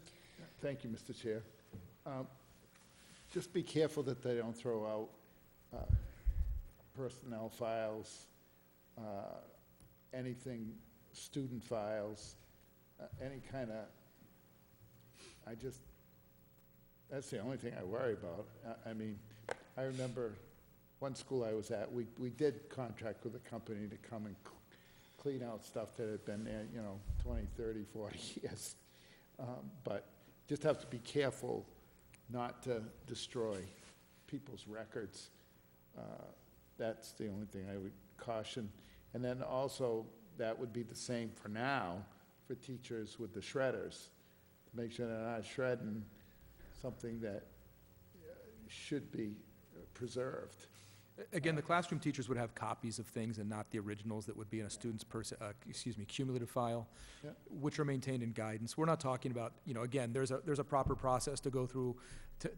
C: Thank you, Mr. Chair. Just be careful that they don't throw out personnel files, anything, student files, any kind of, that's the only thing I worry about. I mean, I remember one school I was at, we did contract with a company to come and clean out stuff that had been there, 20, 30, 40 years. But just have to be careful not to destroy people's records. That's the only thing I would caution. And then also, that would be the same for now for teachers with the shredders, to make sure they're not shredding something that should be preserved.
E: Again, the classroom teachers would have copies of things and not the originals that would be in a student's cumulative file,
C: Yeah.
E: which are maintained in guidance. We're not talking about, again, there's a proper process to go through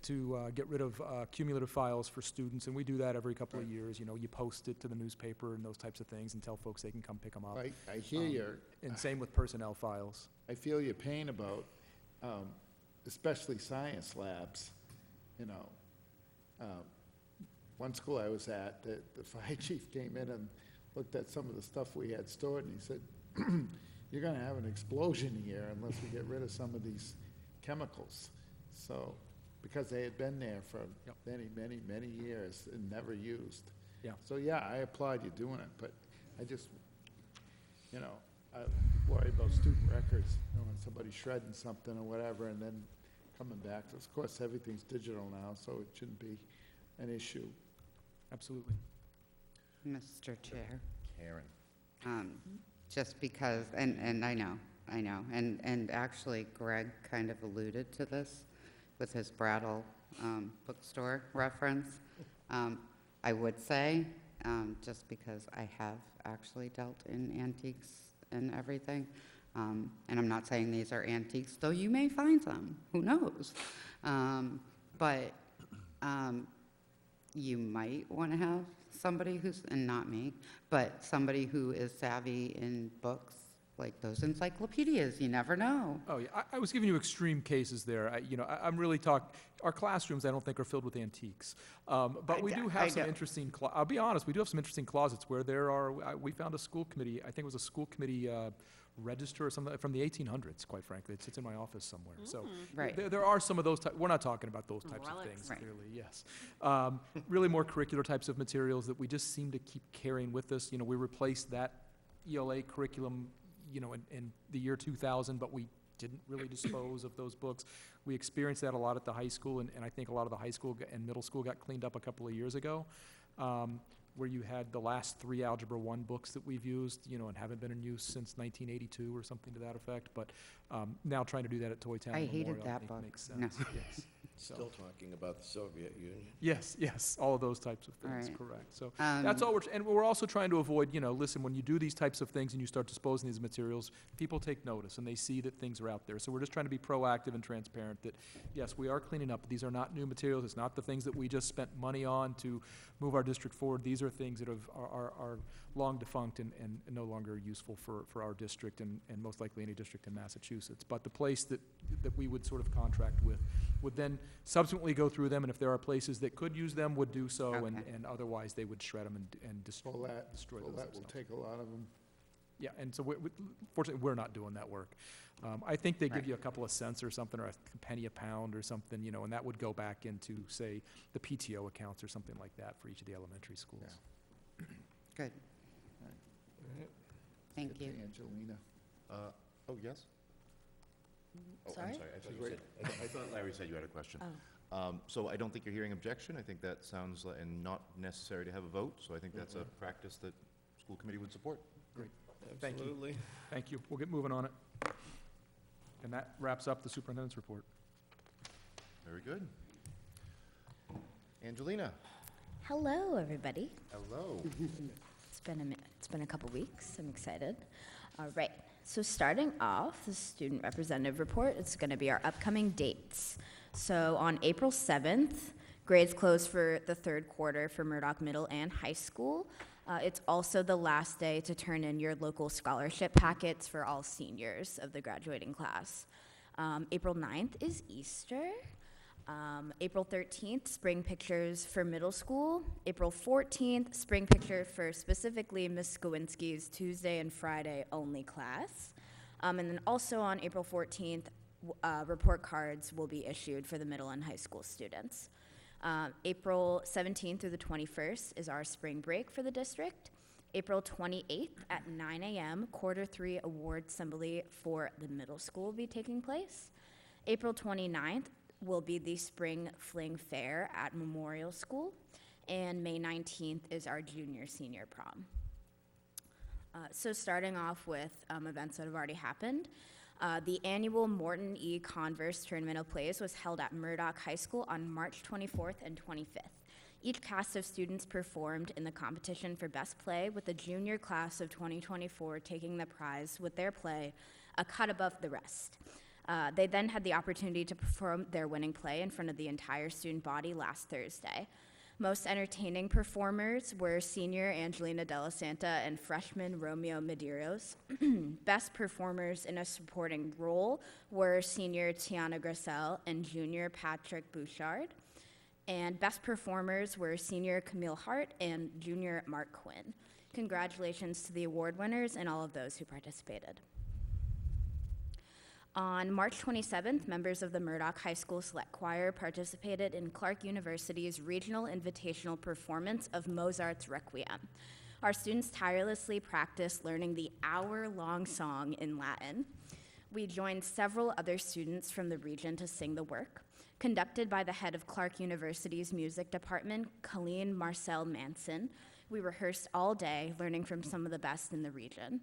E: to get rid of cumulative files for students, and we do that every couple of years. You post it to the newspaper and those types of things and tell folks they can come pick them up.
C: I hear your,
E: And same with personnel files.
C: I feel your pain about, especially science labs, one school I was at, the fire chief came in and looked at some of the stuff we had stored, and he said, you're gonna have an explosion here unless we get rid of some of these chemicals. So, because they had been there for
E: Yep.
C: many, many, many years and never used.
E: Yeah.
C: So, yeah, I applaud you doing it, but I just, I worry about student records, when somebody's shredding something or whatever, and then coming back. Of course, everything's digital now, so it shouldn't be an issue.
E: Absolutely.
G: Mr. Chair.
A: Karen?
G: Just because, and I know, and actually Greg kind of alluded to this with his Brattle bookstore reference. I would say, just because I have actually dealt in antiques and everything, and I'm not saying these are antiques, though you may find some, who knows? But you might want to have somebody who's, and not me, but somebody who is savvy in books, like those encyclopedias, you never know.
E: Oh, yeah, I was giving you extreme cases there. I'm really our classrooms, I don't think, are filled with antiques. But we do have some interesting, I'll be honest, we do have some interesting closets where we found a school committee, I think it was a school committee register or something from the 1800s, quite frankly. It sits in my office somewhere. So
G: Right.
E: there are some of those, we're not talking about those types of
D: Relics.
E: things,
G: Right.
E: clearly, yes. Really more curricular types of materials that we just seem to keep carrying with us. We replaced that ELA curriculum in the year 2000, but we didn't really dispose of those books. We experienced that a lot at the high school, and I think a lot of the high school and middle school got cleaned up a couple of years ago, where you had the last 3 Algebra 1 books that we've used, and haven't been in use since 1982 or something to that effect, but now trying to do that at Toy Town
G: I
E: Memorial,
G: hated that
E: think
G: book.
E: makes
G: No.
E: sense, yes. So-
I: Still talking about the Soviet Union.
E: Yes, all of those types of
G: All
E: things,
G: right.
E: correct. So that's all and we're also trying to avoid, listen, when you do these types of things and you start disposing these materials, people take notice and they see that things are out there. So we're just trying to be proactive and transparent that, yes, we are cleaning up. These are not new materials. It's not the things that we just spent money on to move our district forward. These are things that are long defunct and no longer useful for our district and most likely any district in Massachusetts. But the place that we would sort of contract with would then subsequently go through them, and if there are places that could use them, would do so,
G: Okay.
E: and otherwise they would shred them and
C: Well,
E: destroy
C: that
E: those
C: will
E: themselves.
C: take a lot of them.
E: Yeah, and so fortunately, we're not doing that work. I think they give
G: Right.
E: you a couple of cents or something, or a penny a pound or something, and that would go back into, say, the PTO accounts or something like that for each of the elementary schools.
G: Good,
C: All right.
G: thank
C: Get
G: you.
C: to Angelina.
A: Oh, yes? Oh, I'm
D: Sorry?
A: sorry, I thought Larry said you had a question. So I don't think you're hearing objection. I think that sounds like, and not necessary to have a vote, so I think that's a practice that school committee would support.
E: Thank you.
B: Absolutely.
E: Thank you. We'll get moving on it. And that wraps up the superintendent's report.
A: Very good. Angelina?
J: Hello, everybody.
A: Hello.
J: It's been a couple weeks. I'm excited. All right. So starting off, the student representative report, it's going to be our upcoming dates. So on April 7th, grades close for the third quarter for Murdoch Middle and High School. It's also the last day to turn in your local scholarship packets for all seniors of the graduating class. April 9th is Easter. April 13th, spring pictures for middle school. April 14th, spring picture for specifically Ms. Skowinski's Tuesday and Friday only class. And then also on April 14th, report cards will be issued for the middle and high school students. April 17th through the 21st is our spring break for the district. April 28th at 9 a.m., quarter 3 award assembly for the middle school will be taking place. April 29th will be the spring fling fair at Memorial School, and May 19th is our junior-senior prom. So starting off with events that have already happened, the annual Morton E. Converse Tournament of Plays was held at Murdoch High School on March 24th and 25th. Each cast of students performed in the competition for Best Play, with the junior class of 2024 taking the prize with their play, A Cut Above the Rest. They then had the opportunity to perform their winning play in front of the entire student body last Thursday. Most entertaining performers were senior Angelina Della Santa and freshman Romeo Medeiros. Best performers in a supporting role were senior Tiana Gressel and junior Patrick Bouchard. And best performers were senior Camille Hart and junior Mark Quinn. Congratulations to the award winners and all of those who participated. On March 27th, members of the Murdoch High School Select Choir participated in Clark University's regional invitational performance of Mozart's Requiem. Our students tirelessly practiced learning the hour-long song in Latin. We joined several other students from the region to sing the work, conducted by the head of Clark University's music department, Colleen Marcel Manson. We rehearsed all day, learning from some of the best in the region.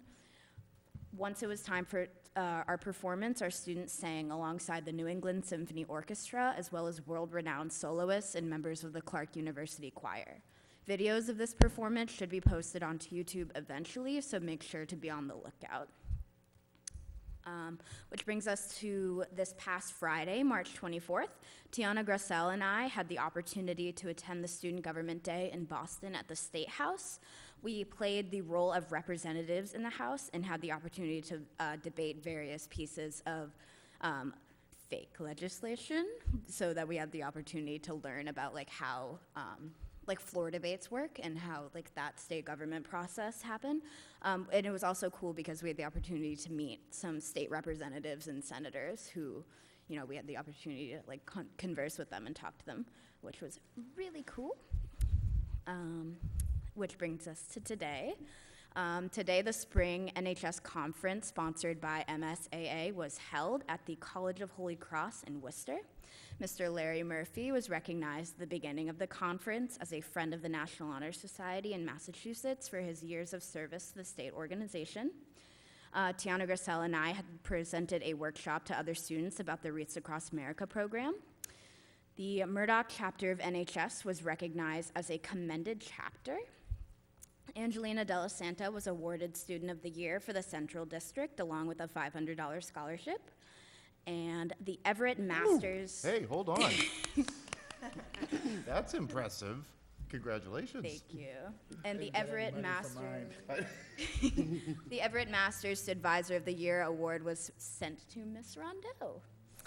J: Once it was time for our performance, our students sang alongside the New England Symphony Orchestra, as well as world-renowned soloists and members of the Clark University Choir. Videos of this performance should be posted onto YouTube eventually, so make sure to be on the lookout. Which brings us to this past Friday, March 24th. Tiana Gressel and I had the opportunity to attend the Student Government Day in Boston at the State House. We played the role of representatives in the House and had the opportunity to debate various pieces of fake legislation, so that we had the opportunity to learn about how floor debates work and how that state government process happened. And it was also cool because we had the opportunity to meet some state representatives and senators who, we had the opportunity to converse with them and talk to them, which was really cool. Which brings us to today. Today, the spring NHS conference sponsored by MSAA was held at the College of Holy Cross in Worcester. Mr. Larry Murphy was recognized at the beginning of the conference as a Friend of the National Honor Society in Massachusetts for his years of service to the state organization. Tiana Gressel and I had presented a workshop to other students about the Wreaths Across America program. The Murdoch chapter of NHS was recognized as a commended chapter. Angelina Della Santa was awarded Student of the Year for the Central District, along with a $500 scholarship. And the Everett Masters...
A: Hey, hold on. That's impressive. Congratulations.
J: Thank you. And the Everett Masters... the Everett Masters Advisor of the Year award was sent to Miss Rondeau.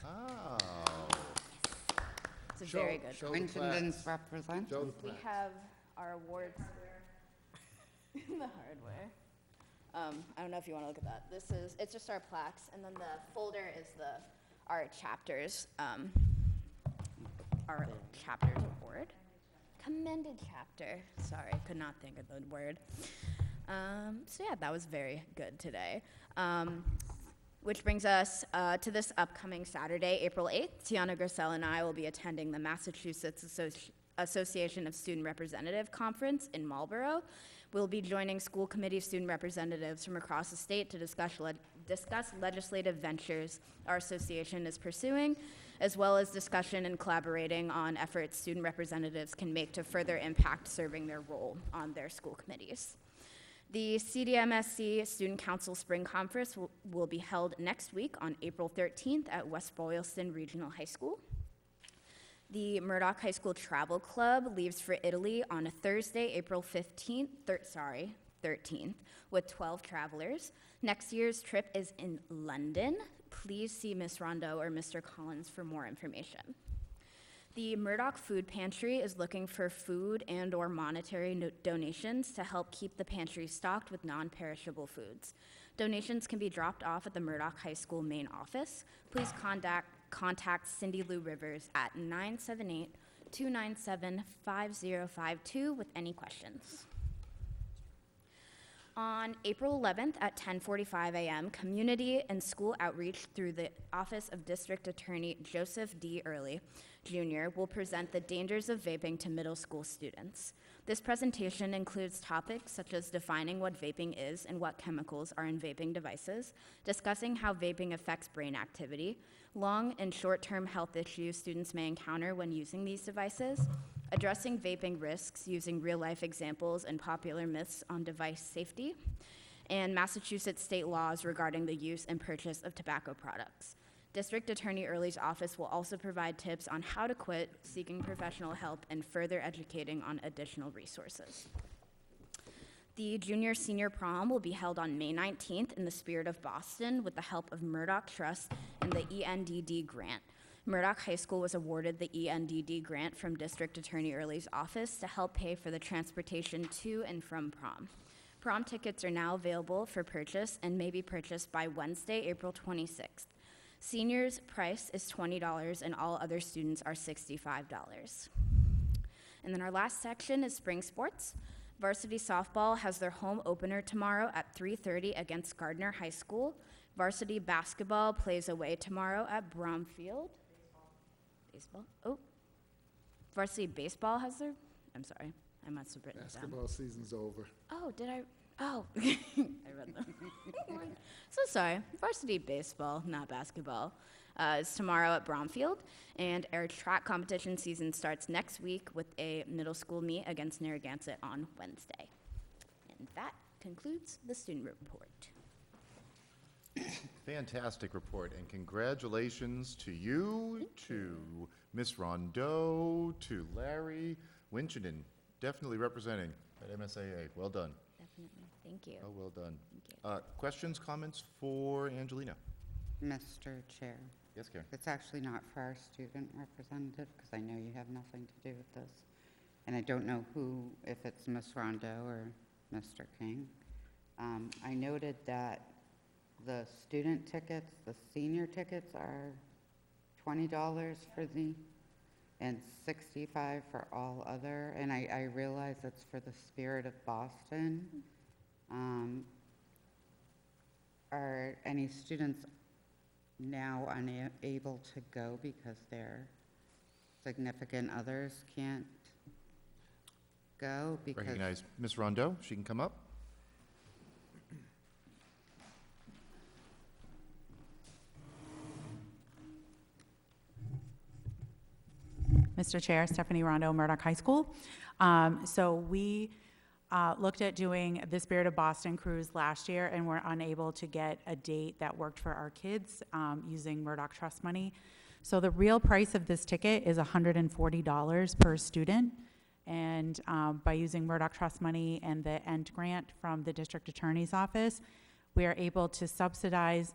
A: Oh.
J: It's very good.
C: Show the plaques.
G: Coincidence represent.
C: Show the
J: We
C: plaques.
J: have our awards in the hardware. I don't know if you want to look at that. It's just our plaques, and then the folder is our chapters, award. Commended chapter. Sorry, could not think of the word. So yeah, that was very good today. Which brings us to this upcoming Saturday, April 8th. Tiana Grissel and I will be attending the Massachusetts Association of Student Representative Conference in Marlborough. We'll be joining school committee student representatives from across the state to discuss legislative ventures our association is pursuing, as well as discussion and collaborating on efforts student representatives can make to further impact serving their role on their school committees. The CDMSC Student Council Spring Conference will be held next week on April 13th at West Boylston Regional High School. The Murdoch High School Travel Club leaves for Italy on a Thursday, April 13th, with 12 travelers. Next year's trip is in London. Please see Ms. Rondeau or Mr. Collins for more information. The Murdoch Food Pantry is looking for food and/or monetary donations to help keep the pantry stocked with non-perishable foods. Donations can be dropped off at the Murdoch High School main office. Please contact Cindy Lou Rivers at 978-297-5052 with any questions. On April 11th at 10:45 a.m., community and school outreach through the Office of District Attorney Joseph D. Early, Jr. will present the dangers of vaping to middle school students. This presentation includes topics such as defining what vaping is and what chemicals are in vaping devices, discussing how vaping affects brain activity, long and short-term health issues students may encounter when using these devices, addressing vaping risks using real-life examples and popular myths on device safety, and Massachusetts state laws regarding the use and purchase of tobacco products. District Attorney Early's office will also provide tips on how to quit, seeking professional help, and further educating on additional resources. The junior-senior prom will be held on May 19th in the spirit of Boston with the help of Murdoch Trust and the ENDD grant. Murdoch High School was awarded the ENDD grant from District Attorney Early's office to help pay for the transportation to and from prom. Prom tickets are now available for purchase and may be purchased by Wednesday, April 26th. Seniors' price is $20 and all other students are $65. And then our last section is spring sports. Varsity softball has their home opener tomorrow at 3:30 against Gardner High School. Varsity basketball plays away tomorrow at Bromfield. Baseball? Oh. Varsity baseball has their, I'm sorry, I must have written it down.
C: Basketball season's over.
J: Oh, did I? Oh, I read them. So sorry. Varsity baseball, not basketball, is tomorrow at Bromfield, and our track competition season starts next week with a middle school meet against Narragansett on Wednesday. And that concludes the student report.
A: Fantastic report, and congratulations to you, to Ms. Rondeau, to Larry Winchendon, definitely representing at MSAA. Well done.
J: Definitely. Thank you.
A: Oh, well done.
J: Thank you.
A: Questions, comments for Angelina?
G: Mr. Chair,
A: Yes, Karen?
G: it's actually not for our student representative, because I know you have nothing to do with this. And I don't know who, if it's Ms. Rondeau or Mr. King. I noted that the student tickets, the senior tickets are $20 for the, and $65 for all other, and I realize it's for the Spirit of Boston. Are any students now unable to go because their significant others can't go? Because
A: Recognize Ms. Rondeau. She can come up.
K: Mr. Chair, Stephanie Rondeau, Murdoch High School. So we looked at doing the Spirit of Boston cruise last year and were unable to get a date that worked for our kids using Murdoch Trust money. So the real price of this ticket is $140 per student. And by using Murdoch Trust money and the ENT grant from the District Attorney's Office, we are able to subsidize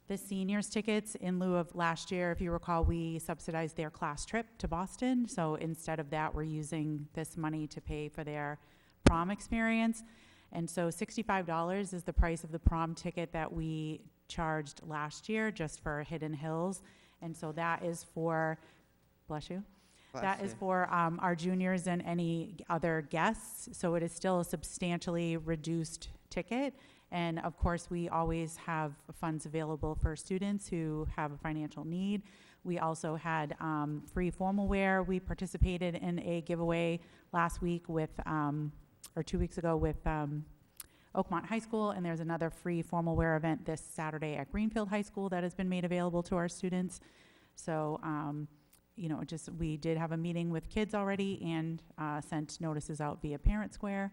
K: the seniors' tickets in lieu of last year. If you recall, we subsidized their class trip to Boston. So instead of that, we're using this money to pay for their prom experience. And so $65 is the price of the prom ticket that we charged last year just for Hidden Hills. And so that is for, bless you. That is for our juniors and any other guests. So it is still a substantially reduced ticket. And of course, we always have funds available for students who have a financial need. We also had free formal wear. We participated in a giveaway last week with, or 2 weeks ago with Oakmont High School, and there's another free formal wear event this Saturday at Greenfield High School that has been made available to our students. So, you know, we did have a meeting with kids already and sent notices out via Parent Square.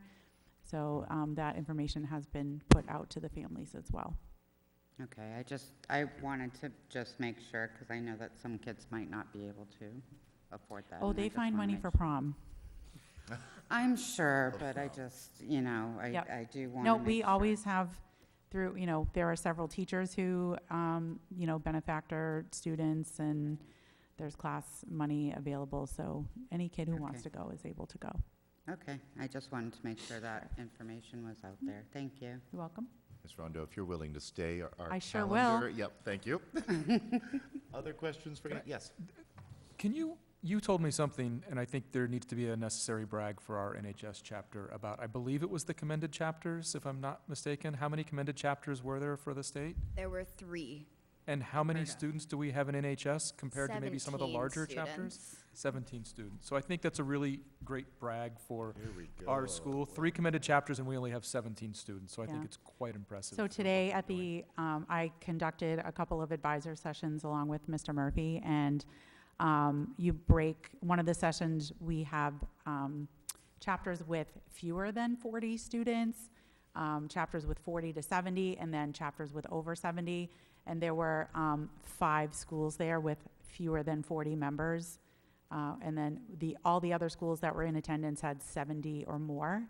K: So that information has been put out to the families as well.
G: Okay, I wanted to just make sure, because I know that some kids might not be able to afford that.
K: Oh,
G: and I
K: they
G: just
K: find
G: wanna
K: money
G: make
K: for
G: sure.
K: prom.
G: I'm sure, but I just, you know,
K: Yep.
G: I do want to
K: No,
G: make
K: we
G: sure.
K: always have through, you know, there are several teachers who, you know, benefactor students, and there's class money available, so any kid who wants to
G: Okay.
K: go is able to go.
G: Okay, I just wanted to make sure that information was out there. Thank you.
K: You're welcome.
A: Ms. Rondo, if you're willing to stay, our
K: I sure will.
A: calendar- Yep, thank you. Other questions for you? Yes.
E: Can you told me something, and I think there needs to be a necessary brag for our NHS chapter about, I believe it was the commended chapters, if I'm not mistaken. How many commended chapters were there for the state?
J: There were 3.
E: And how many
G: Heard of.
E: students do we have in NHS compared to maybe some of the
J: 17
E: larger chapters?
J: students.
E: 17 students. So I think that's a really great brag for
I: Here we go.
E: our school. 3 commended chapters, and we only have 17 students, so I think
K: Yeah.
E: it's quite impressive.
K: So
E: for
K: today
E: what
K: at
E: they're doing.
K: the, I conducted a couple of advisor sessions along with Mr. Murphy, and you break, one of the sessions, we have chapters with fewer than 40 students, chapters with 40 to 70, and then chapters with over 70. And there were 5 schools there with fewer than 40 members. And then all the other schools that were in attendance had 70 or more.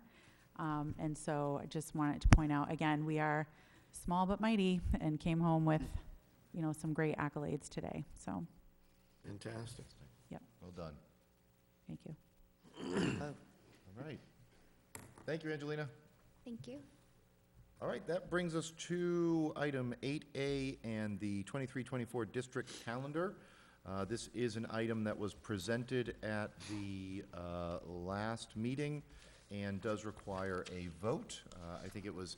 K: And so I just wanted to point out, again, we are small but mighty, and came home with, you know, some great accolades today. So,
I: Fantastic.
A: Well done.
K: thank you.
A: All right. Thank you, Angelina.
J: Thank you.
A: All right, that brings us to item 8A and the 23-24 district calendar. This is an item that was presented at the last meeting and does require a vote. I think it was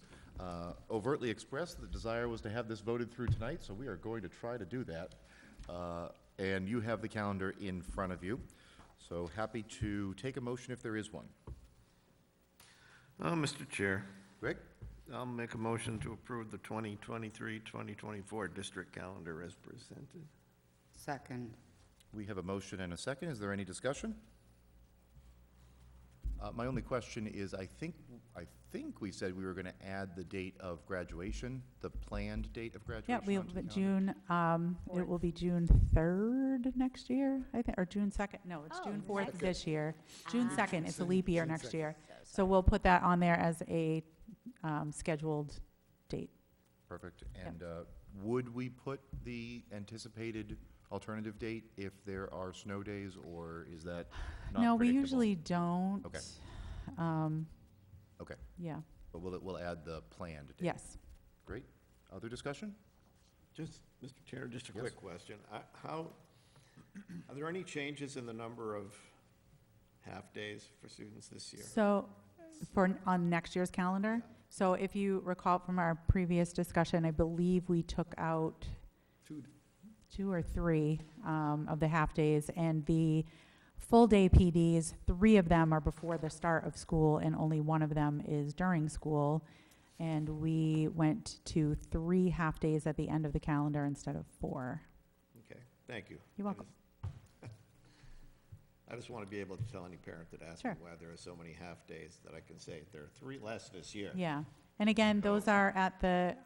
A: overtly expressed the desire was to have this voted through tonight, so we are going to try to do that. And you have the calendar in front of you, so happy to take a motion if there is one.
B: Mr. Chair,
A: Greg?
B: I'll make a motion to approve the 2023-2024 district calendar as presented.
G: Second.
A: We have a motion and a second. Is there any discussion? My only question is, I think we said we were going to add the date of graduation, the planned date of graduation.
K: Yeah,
A: onto the calendar.
K: it will be June 3rd next year, I think, or June 2nd. No, it's
J: Oh,
K: June 4th
J: next-
K: this year. June 2nd, it's a leap year
C: June
K: next
C: 2nd.
K: year. So we'll put that on there as a scheduled date.
A: Perfect. And would we put the anticipated alternative date if there are snow days, or is that not
K: No, we
A: predictable?
K: usually don't.
A: Okay. Okay,
K: Yeah,
A: but we'll add the planned date.
K: yes.
A: Great. Other discussion?
I: Just, Mr. Chair, just a
A: Yes.
I: quick question. Are there any changes in the number of half-days for students this year?
K: So, on next year's calendar, so if you recall from our previous discussion, I believe we took out 2 or 3 of the half-days, and the full-day PDs, 3 of them are before the start of school, and only 1 of them is during school. And we went to 3 half-days at the end of the calendar instead of 4.
I: Okay, thank you.
K: You're welcome.
I: I just want to be able to tell any parent that asks me
K: Sure.
I: why there are so many half-days that I can say, there are 3 less this year.
K: Yeah, and again, those are at the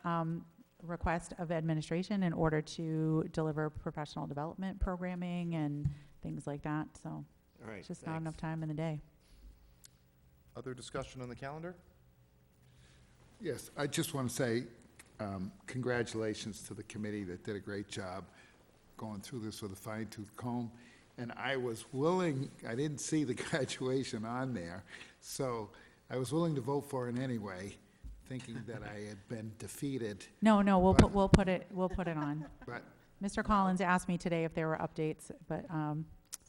K: request of administration in order to deliver professional development programming and things like that, so
I: All right,
K: it's just not
I: thanks.
K: enough time in the day.
A: Other discussion on the calendar?
C: Yes, I just want to say congratulations to the committee that did a great job going through this with a fine-tooth comb. And I was willing, I didn't see the graduation on there, so I was willing to vote for it anyway, thinking that I had been defeated.
K: No, we'll
C: But-
K: put it on.
C: But,
K: Mr. Collins asked me today if there were updates, but,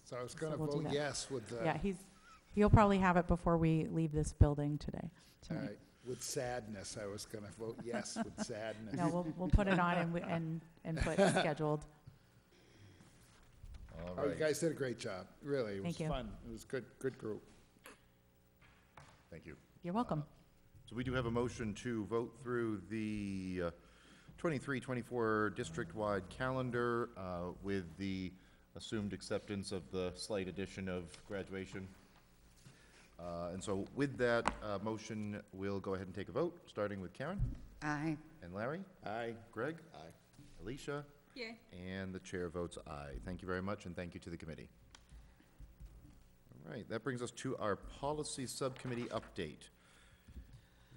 C: so I was going to
K: we'll do
C: vote
K: that.
C: yes with the.
K: yeah, he'll probably have it before we leave this building today.
C: All
K: tonight.
C: right. With sadness, I was gonna vote yes with sadness.
K: No, we'll put it on and put scheduled.
A: All
C: Oh, you
A: right,
C: guys did a great job, really. It was
K: Thank you.
C: fun. It was good group.
A: thank you.
K: You're welcome.
A: So we do have a motion to vote through the 23-24 district-wide calendar with the assumed acceptance of the slight addition of graduation. And so with that motion, we'll go ahead and take a vote, starting with Karen
G: Aye.
A: and Larry.
C: Aye.
A: Greg? Aye. Alicia?
J: Yay.
A: And the chair votes aye. Thank you very much, and thank you to the committee. All right, that brings us to our policy subcommittee update.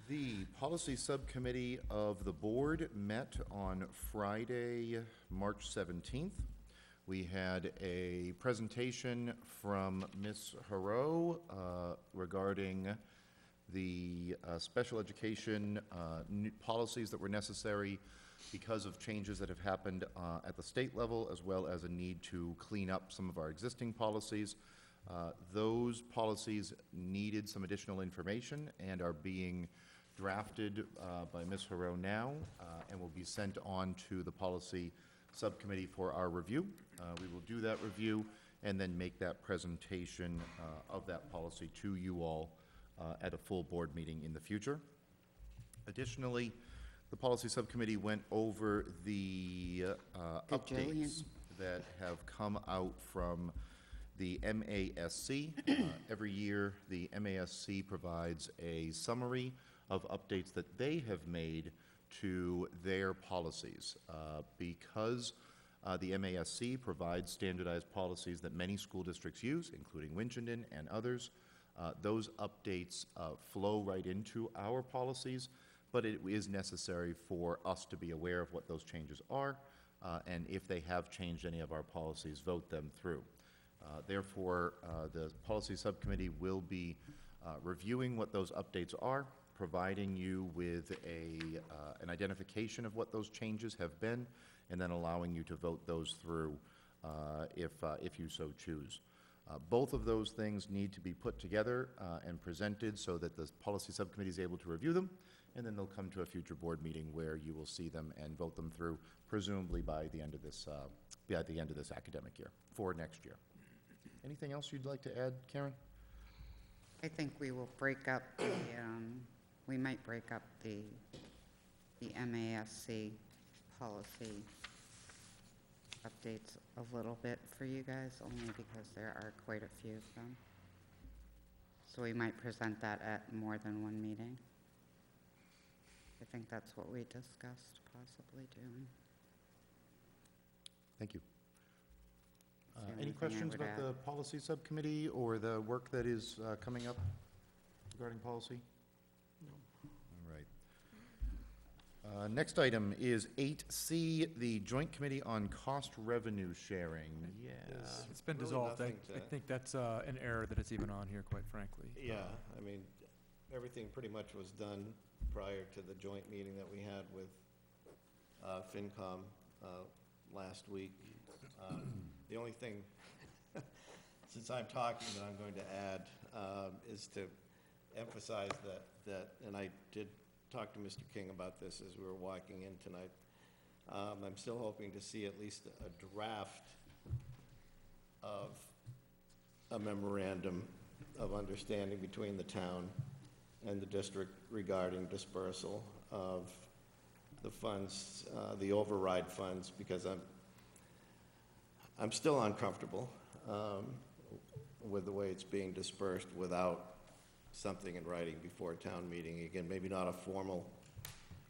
A: The policy subcommittee of the board met on Friday, March 17th. We had a presentation from Ms. Haro regarding the special education policies that were necessary because of changes that have happened at the state level, as well as a need to clean up some of our existing policies. Those policies needed some additional information and are being drafted by Ms. Haro now and will be sent on to the policy subcommittee for our review. We will do that review and then make that presentation of that policy to you all at a full board meeting in the future. Additionally, the policy subcommittee went over the updates that have come out from the MASC. Every year, the MASC provides a summary of updates that they have made to their policies. Because the MASC provides standardized policies that many school districts use, including Winchendon and others, those updates flow right into our policies, but it is necessary for us to be aware of what those changes are, and if they have changed any of our policies, vote them through. Therefore, the policy subcommittee will be reviewing what those updates are, providing you with an identification of what those changes have been, and then allowing you to vote those through if you so choose. Both of those things need to be put together and presented so that the policy subcommittee is able to review them, and then they'll come to a future board meeting where you will see them and vote them through, presumably by the end of this academic year, for next year. Anything else you'd like to add, Karen?
G: I think we will break up the, we might break up the MASC policy updates a little bit for you guys, only because there are quite a few of them. So we might present that at more than one meeting. I think that's what we discussed possibly doing.
A: Thank you.
G: Is there
A: Any
G: anything I
A: questions
G: would
A: about
G: add?
A: the policy subcommittee or the work that is coming up regarding policy? No. All right. Next item is 8C, the Joint Committee on Cost Revenue Sharing. Yeah.
E: It's been
I: Really
E: dissolved. I
I: nothing to-
E: think that's an error that it's even on here, quite frankly.
I: Yeah, I mean, everything pretty much was done prior to the joint meeting that we had with FinCom last week. The only thing, since I'm talking, that I'm going to add is to emphasize that, and I did talk to Mr. King about this as we were walking in tonight. I'm still hoping to see at least a draft of a memorandum of understanding between the town and the district regarding dispersal of the funds, the override funds, because I'm still uncomfortable with the way it's being dispersed without something in writing before a town meeting. Again, maybe not a formal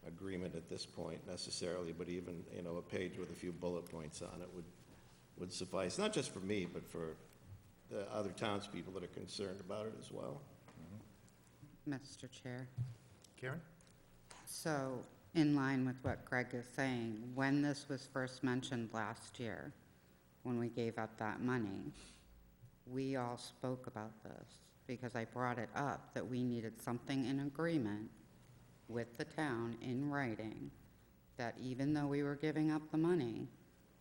I: agreement at this point necessarily, but even, a page with a few bullet points on it would suffice, not just for me, but for the other townspeople that are concerned about it as well.
G: Mr. Chair.
A: Karen?
G: So, in line with what Greg is saying, when this was first mentioned last year, when we gave up that money, we all spoke about this, because I brought it up, that we needed something in agreement with the town in writing, that even though we were giving up the money,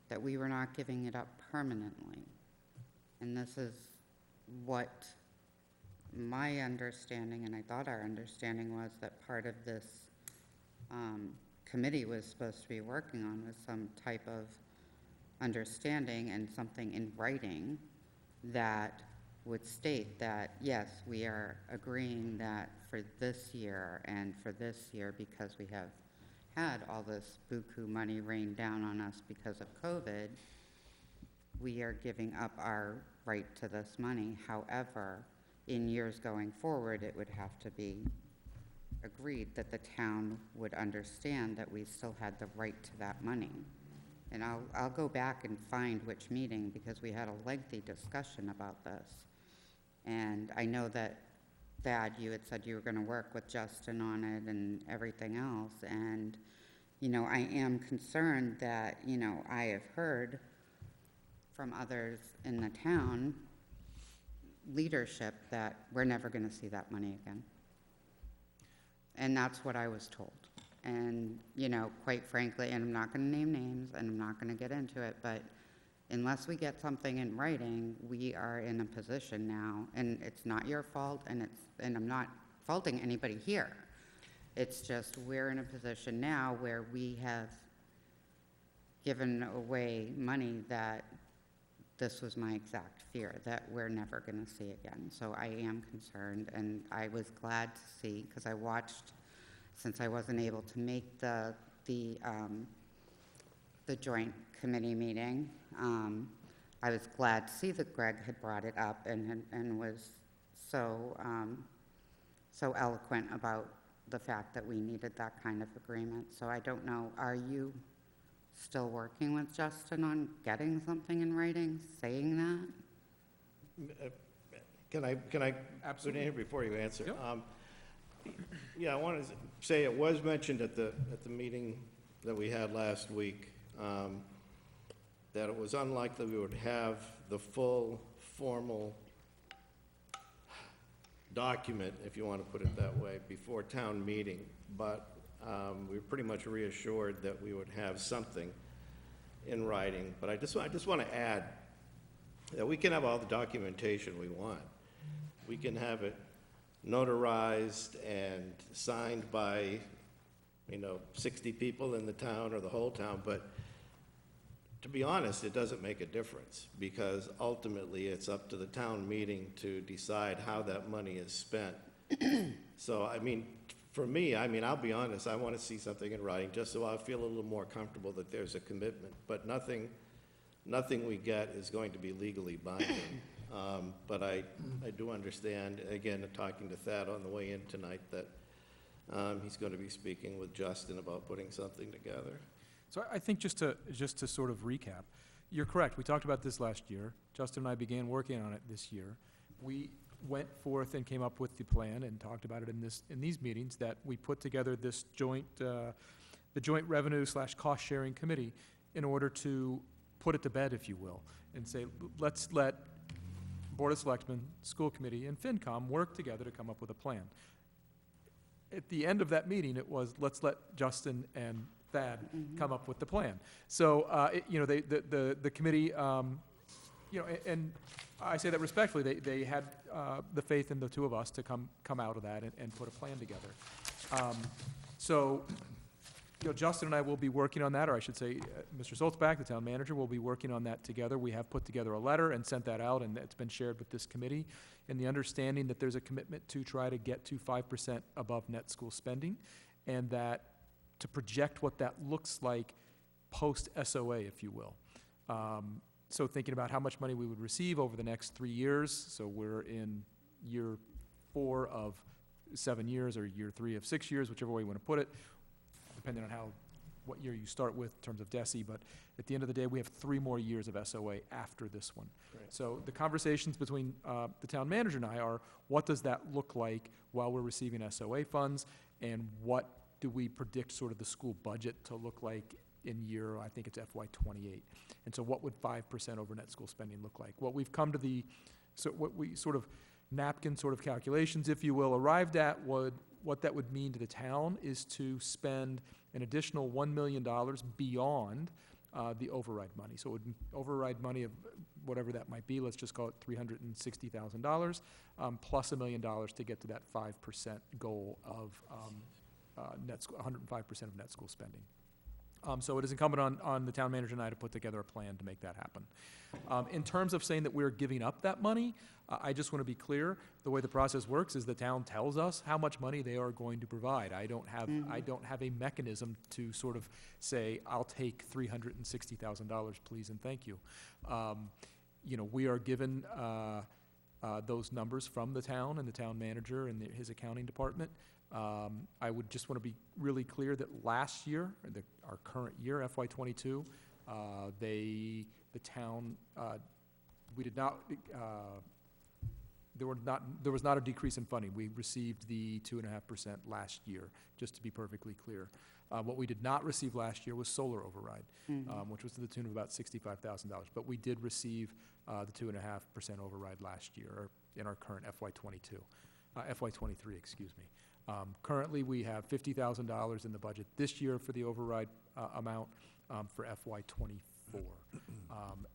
G: that we were not giving it up permanently. And this is what my understanding, and I thought our understanding was that part of this committee was supposed to be working on was some type of understanding and something in writing that would state that, yes, we are agreeing that for this year and for this year, because we have had all this buku money rained down on us because of COVID, we are giving up our right to this money. However, in years going forward, it would have to be agreed that the town would understand that we still had the right to that money. And I'll go back and find which meeting, because we had a lengthy discussion about this. And I know that, Thad, you had said you were gonna work with Justin on it and everything else. And, you know, I am concerned that, you know, I have heard from others in the town leadership that we're never gonna see that money again. And that's what I was told. And, you know, quite frankly, and I'm not gonna name names, and I'm not gonna get into it, but unless we get something in writing, we are in a position now, and it's not your fault, and I'm not faulting anybody here. It's just we're in a position now where we have given away money that this was my exact fear, that we're never gonna see again. So I am concerned, and I was glad to see, because I watched, since I wasn't able to make the joint committee meeting, I was glad to see that Greg had brought it up and was so eloquent about the fact that we needed that kind of agreement. So I don't know, are you still working with Justin on getting something in writing, saying that?
I: Can I put in here before you answer?
E: Yep.
I: Yeah, I wanted to say it was mentioned at the meeting that we had last week, that it was unlikely we would have the full formal document, if you want to put it that way, before town meeting, but we were pretty much reassured that we would have something in writing. But I just want to add that we can have all the documentation we want. We can have it notarized and signed by, 60 people in the town or the whole town, but to be honest, it doesn't make a difference, because ultimately it's up to the town meeting to decide how that money is spent. So, for me, I'll be honest, I want to see something in writing, just so I feel a little more comfortable that there's a commitment, but nothing we get is going to be legally binding. But I do understand, again, talking to Thad on the way in tonight, that he's going to be speaking with Justin about putting something together.
E: So I think just to sort of recap, you're correct. We talked about this last year. Justin and I began working on it this year. We went forth and came up with the plan and talked about it in these meetings, that we put together this joint, the joint revenue / cost sharing committee, in order to put it to bed, if you will, and say, let's let Board of Selectmen, School Committee, and FinCom work together to come up with a plan. At the end of that meeting, it was, let's let Justin and Thad come up with the plan. So, the committee, and I say that respectfully, they had the faith in the two of us to come out of that and put a plan together. Justin and I will be working on that, or I should say, Mr. Soltzbach, the town manager, will be working on that together. We have put together a letter and sent that out, and it's been shared with this committee, in the understanding that there's a commitment to try to get to 5% above net school spending, and that to project what that looks like post-SOA, if you will. So thinking about how much money we would receive over the next 3 years, so we're in year 4 of 7 years, or year 3 of 6 years, whichever way you want to put it, depending on what year you start with in terms of DESI, but at the end of the day, we have 3 more years of SOA after this one.
I: Right.
E: So the conversations between the town manager and I are, what does that look like while we're receiving SOA funds, and what do we predict sort of the school budget to look like in year, I think it's FY '28. And so what would 5% over net school spending look like? What we've come to what we sort of napkin sort of calculations, if you will, arrived at what that would mean to the town is to spend an additional $1 million beyond the override money. So it would override money of whatever that might be, let's just call it $360,000, plus $1 million to get to that 5% goal of 105% of net school spending. So it is incumbent on the town manager and I to put together a plan to make that happen. In terms of saying that we're giving up that money, I just want to be clear, the way the process works is the town tells us how much money they are going to provide. I don't have a mechanism to sort of say, I'll take $360,000, please and thank you. You know, we are given those numbers from the town and the town manager and his accounting department. I would just want to be really clear that last year, or our current year, FY22, the town, we did not, there was not a decrease in funding. We received the 2.5% last year, just to be perfectly clear. What we did not receive last year was solar override, which was to the tune of about $65,000. But we did receive the 2.5% override last year, or in our current FY23, excuse me. Currently, we have $50,000 in the budget this year for the override amount for FY24.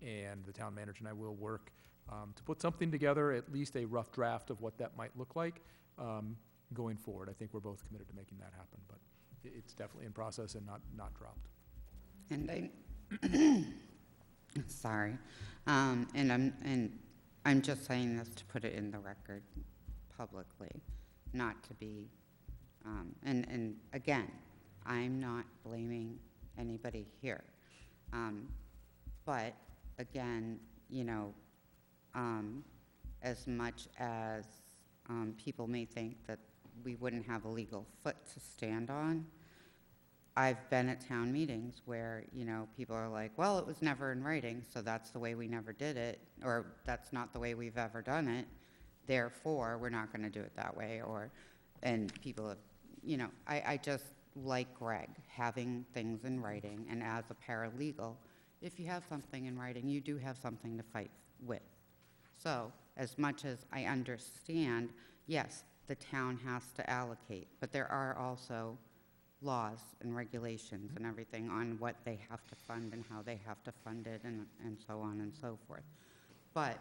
E: And the town manager and I will work to put something together, at least a rough draft of what that might look like going forward. I think we're both committed to making that happen, but it's definitely in process and not dropped.
G: And sorry, and I'm just saying this to put it in the record publicly, not to be, and again, I'm not blaming anybody here. But again, you know, as much as people may think that we wouldn't have a legal foot to stand on, I've been at town meetings where, you know, people are like, well, it was never in writing, so that's the way we never did it, or that's not the way we've ever done it, therefore, we're not going to do it that way, and people have, you know, I just, like Greg, having things in writing, and as a paralegal, if you have something in writing, you do have something to fight with. So, as much as I understand, yes, the town has to allocate, but there are also laws and regulations and everything on what they have to fund and how they have to fund it and so on and so forth. But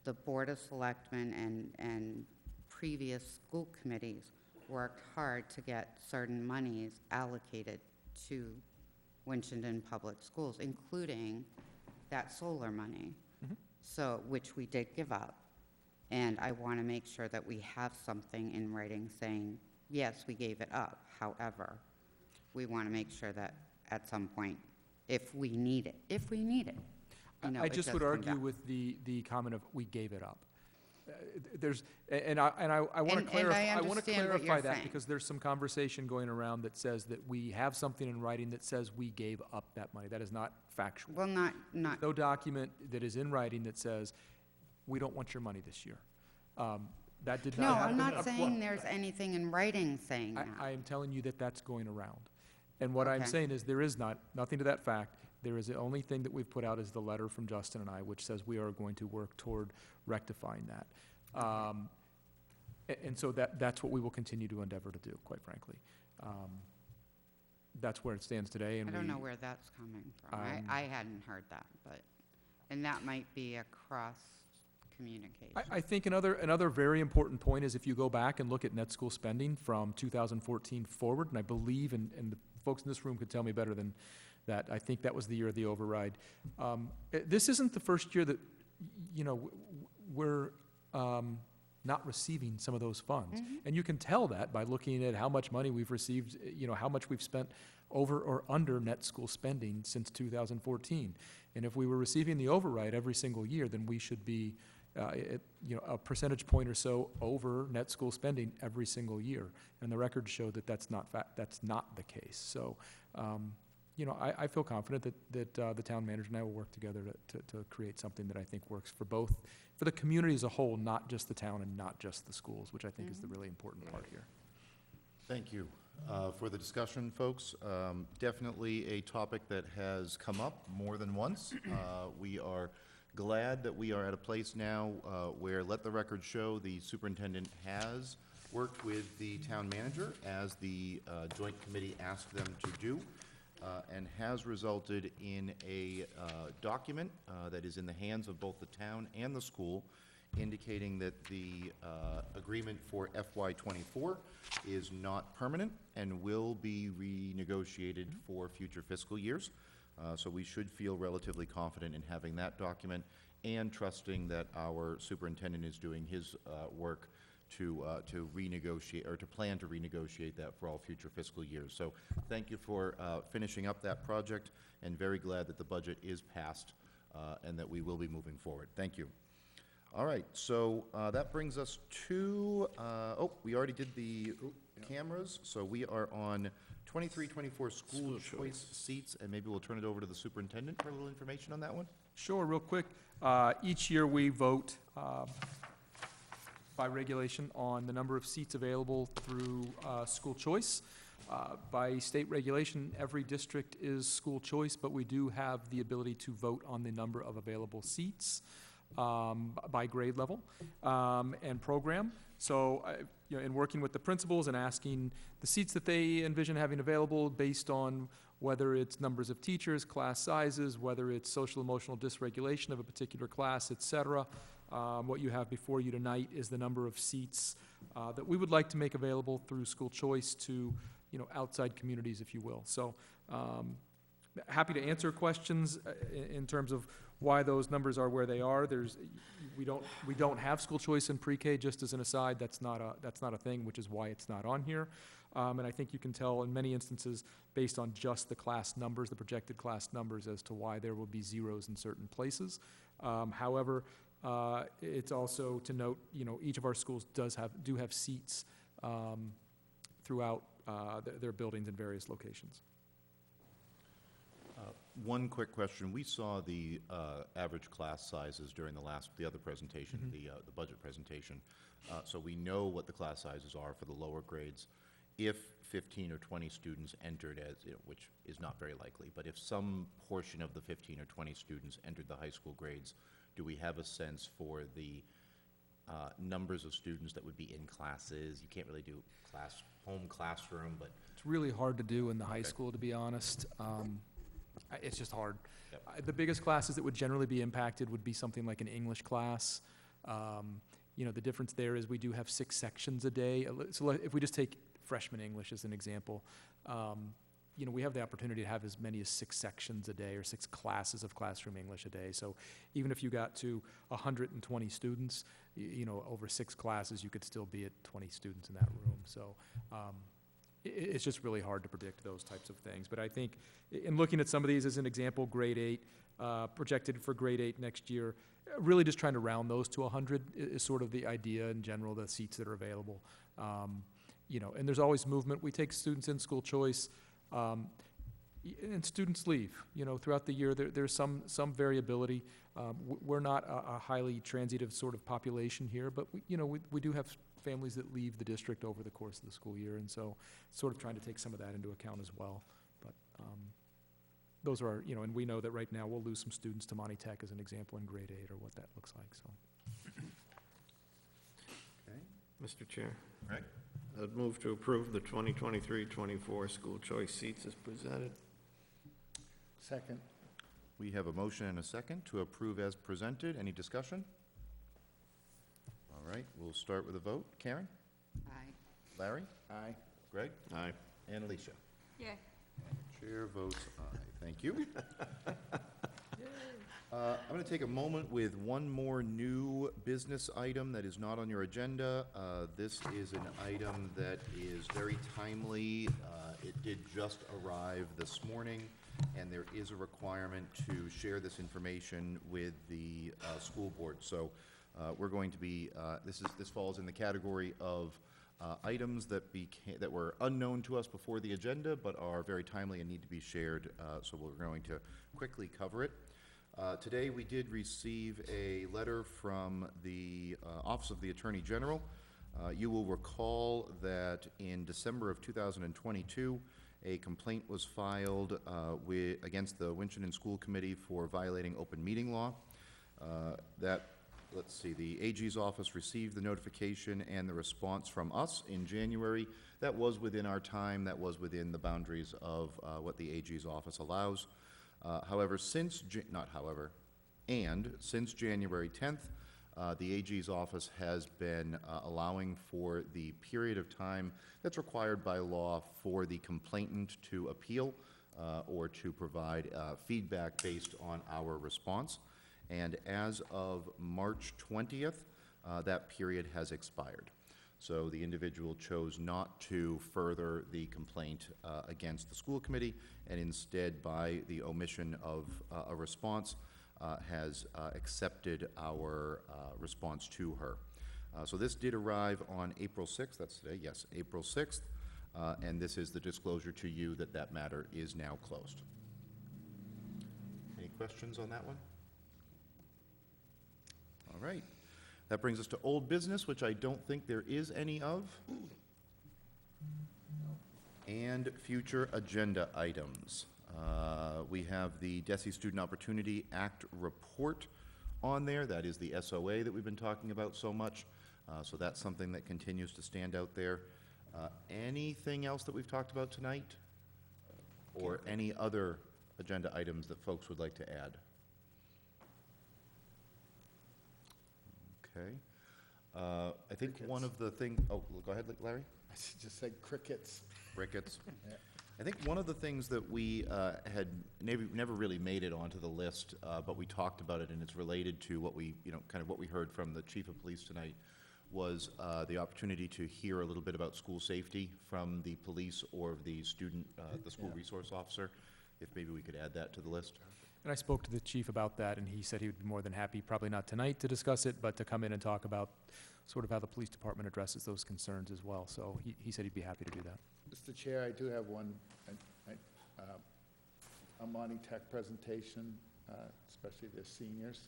G: the Board of Selectmen and previous school committees worked hard to get certain monies allocated to Winchendon Public Schools, including that solar money, so which we did give up. And I want to make sure that we have something in writing saying, yes, we gave it up. However, we want to make sure that at some point, if we need it, you know,
E: I
G: it
E: just
G: does
E: would
G: come
E: argue
G: down.
E: with the comment of we gave it up. I want to clarify. I want to
G: understand what you're
E: clarify that
G: saying.
E: because there's some conversation going around that says that we have something in writing that says we gave up that money. That is not factual.
G: Well, not,
E: No document that is in writing that says we don't want your money this year. That did
G: no,
E: not happen.
G: I'm not saying there's anything in writing saying that.
E: I am telling you that that's going around. And what I'm
G: Okay.
E: saying is there is nothing to that fact. There is the only thing that we've put out is the letter from Justin and I, which says we are going to work toward rectifying that. And so that's what we will continue to endeavor to do, quite frankly. That's where it stands today, and
G: I don't know where that's coming from. I hadn't heard that, and that might be a cross communication.
E: I think another very important point is if you go back and look at net school spending from 2014 forward, and I believe, and the folks in this room could tell me better than that, I think that was the year of the override. This isn't the first year that, you know, we're not receiving some of those funds. And you can tell that by looking at how much money we've received, you know, how much we've spent over or under net school spending since 2014. And if we were receiving the override every single year, then we should be, you know, a percentage point or so over net school spending every single year. And the records show that that's not the case. So, you know, I feel confident that the town manager and I will work together to create something that I think works for the community as a whole, not just the town and not just the schools, which I think is the really important part here.
A: Thank you for the discussion, folks. Definitely a topic that has come up more than once. We are glad that we are at a place now where, let the record show, the superintendent has worked with the town manager as the joint committee asked them to do. and has resulted in a document that is in the hands of both the town and the school, indicating that the agreement for FY '24 is not permanent and will be renegotiated for future fiscal years. So we should feel relatively confident in having that document and trusting that our superintendent is doing his work to renegotiate, or to plan to renegotiate that for all future fiscal years. So thank you for finishing up that project, and very glad that the budget is passed and that we will be moving forward. Thank you. All right, so that brings us to, we already did the cameras, so we are on 23-24 school choice seats, and maybe we'll turn it over to the superintendent for a little information on that one.
E: Sure, real quick. Each year, we vote by regulation on the number of seats available through school choice. By state regulation, every district is school choice, but we do have the ability to vote on the number of available seats by grade level and program. So, in working with the principals and asking the seats that they envision having available based on whether it's numbers of teachers, class sizes, whether it's social emotional dysregulation of a particular class, et cetera. What you have before you tonight is the number of seats that we would like to make available through school choice to, outside communities, if you will. So, happy to answer questions in terms of why those numbers are where they are. We don't have school choice in pre-K. Just as an aside, that's not a thing, which is why it's not on here. And I think you can tell in many instances, based on just the class numbers, the projected class numbers, as to why there will be zeros in certain places. However, it's also to note, each of our schools do have seats throughout their buildings in various locations.
A: One quick question. We saw the average class sizes during the other presentation, the budget presentation. So we know what the class sizes are for the lower grades. If 15 or 20 students entered, which is not very likely, but if some portion of the 15 or 20 students entered the high school grades, do we have a sense for the numbers of students that would be in classes? You can't really do home classroom, but...
E: It's really hard to do in the high school, to be honest. It's just hard. Yep. The biggest classes that would generally be impacted would be something like an English class. The difference there is we do have 6 sections a day. So if we just take freshman English as an example, we have the opportunity to have as many as 6 sections a day or 6 classes of classroom English a day. So even if you got to 120 students, over 6 classes, you could still be at 20 students in that room. So it's just really hard to predict those types of things. But I think in looking at some of these as an example, grade 8, projected for grade 8 next year, really just trying to round those to 100 is sort of the idea in general, the seats that are available. And there's always movement. We take students in school choice, and students leave. Throughout the year, there's some variability. We're not a highly transitive sort of population here, but we do have families that leave the district over the course of the school year, and so sort of trying to take some of that into account as well. But those are, and we know that right now we'll lose some students to Monty Tech as an example in grade 8 or what that looks like. So,
A: okay,
B: Mr. Chair.
A: Right.
B: I'd move to approve the 2023-24 school choice seats as presented.
C: Second.
A: We have a motion and a second to approve as presented. Any discussion? All right, we'll start with a vote. Karen?
G: Aye.
A: Larry?
C: Aye.
A: Greg?
B: Aye.
A: And Alicia?
D: Yay.
A: Chair votes aye. Thank you. I'm going to take a moment with one more new business item that is not on your agenda. This is an item that is very timely. It did just arrive this morning, and there is a requirement to share this information with the school board. So we're going to be, this falls in the category of items that were unknown to us before the agenda, but are very timely and need to be shared, so we're going to quickly cover it. Today, we did receive a letter from the Office of the Attorney General. You will recall that in December of 2022, a complaint was filed against the Winchendon School Committee for violating open meeting law. That let's see, the AG's office received the notification and the response from us in January. That was within our time, that was within the boundaries of what the AG's office allows. However, since January 10th, the AG's office has been allowing for the period of time that's required by law for the complainant to appeal or to provide feedback based on our response. And as of March 20th, that period has expired. So the individual chose not to further the complaint against the school committee, and instead, by the omission of a response, has accepted our response to her. So this did arrive on April 6th, that's today, yes, April 6th, and this is the disclosure to you that that matter is now closed. Any questions on that one? All right. That brings us to old business, which I don't think there is any of. And future agenda items. We have the DESE Student Opportunity Act report on there. That is the SOA that we've been talking about so much. So that's something that continues to stand out there. Anything else that we've talked about tonight? Or any other agenda items that folks would like to add? Okay. I think one of the things, oh, go ahead, Larry.
C: I just said crickets.
A: Crickets.
C: Yeah.
A: I think one of the things that we had never really made it onto the list, but we talked about it, and it's related to what we, kind of what we heard from the chief of police tonight, was the opportunity to hear a little bit about school safety from the police or the student, the school resource officer. If maybe we could add that to the list.
E: And I spoke to the chief about that, and he said he would be more than happy, probably not tonight to discuss it, but to come in and talk about sort of how the police department addresses those concerns as well. So he said he'd be happy to do that.
C: Mr. Chair, I do have one, a Monty Tech presentation, especially the seniors,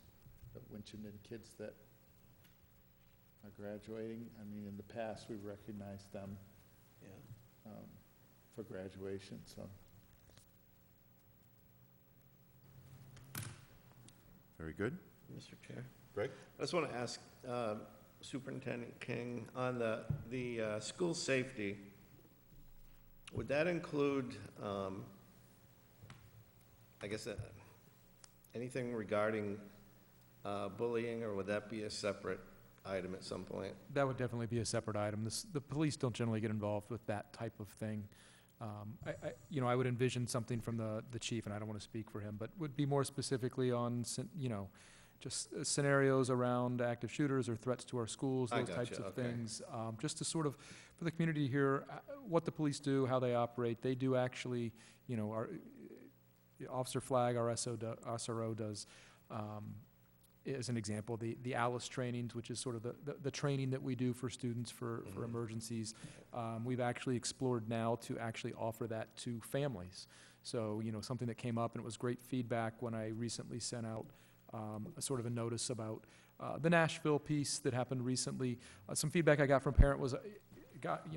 C: the Winchendon kids that are graduating. I mean, in the past, we've recognized them for graduation, so.
A: Very good.
I: Mr. Chair.
A: Greg?
I: I just want to ask Superintendent King, on the school safety, would that include, I guess, anything regarding bullying, or would that be a separate item at some point?
E: That would definitely be a separate item. The police don't generally get involved with that type of thing. I would envision something from the chief, and I don't want to speak for him, but would be more specifically on, just scenarios around active shooters or threats to our schools,
I: I
E: those
I: gotcha,
E: types of
I: okay.
E: things. Just to sort of, for the community to hear what the police do, how they operate. They do actually, our Officer Flagg, our SRO does, as an example, the ALICE trainings, which is sort of the training that we do for students for emergencies. We've actually explored now to actually offer that to families. So, something that came up, and it was great feedback when I recently sent out a sort of a notice about the Nashville piece that happened recently. Some feedback I got from a parent was,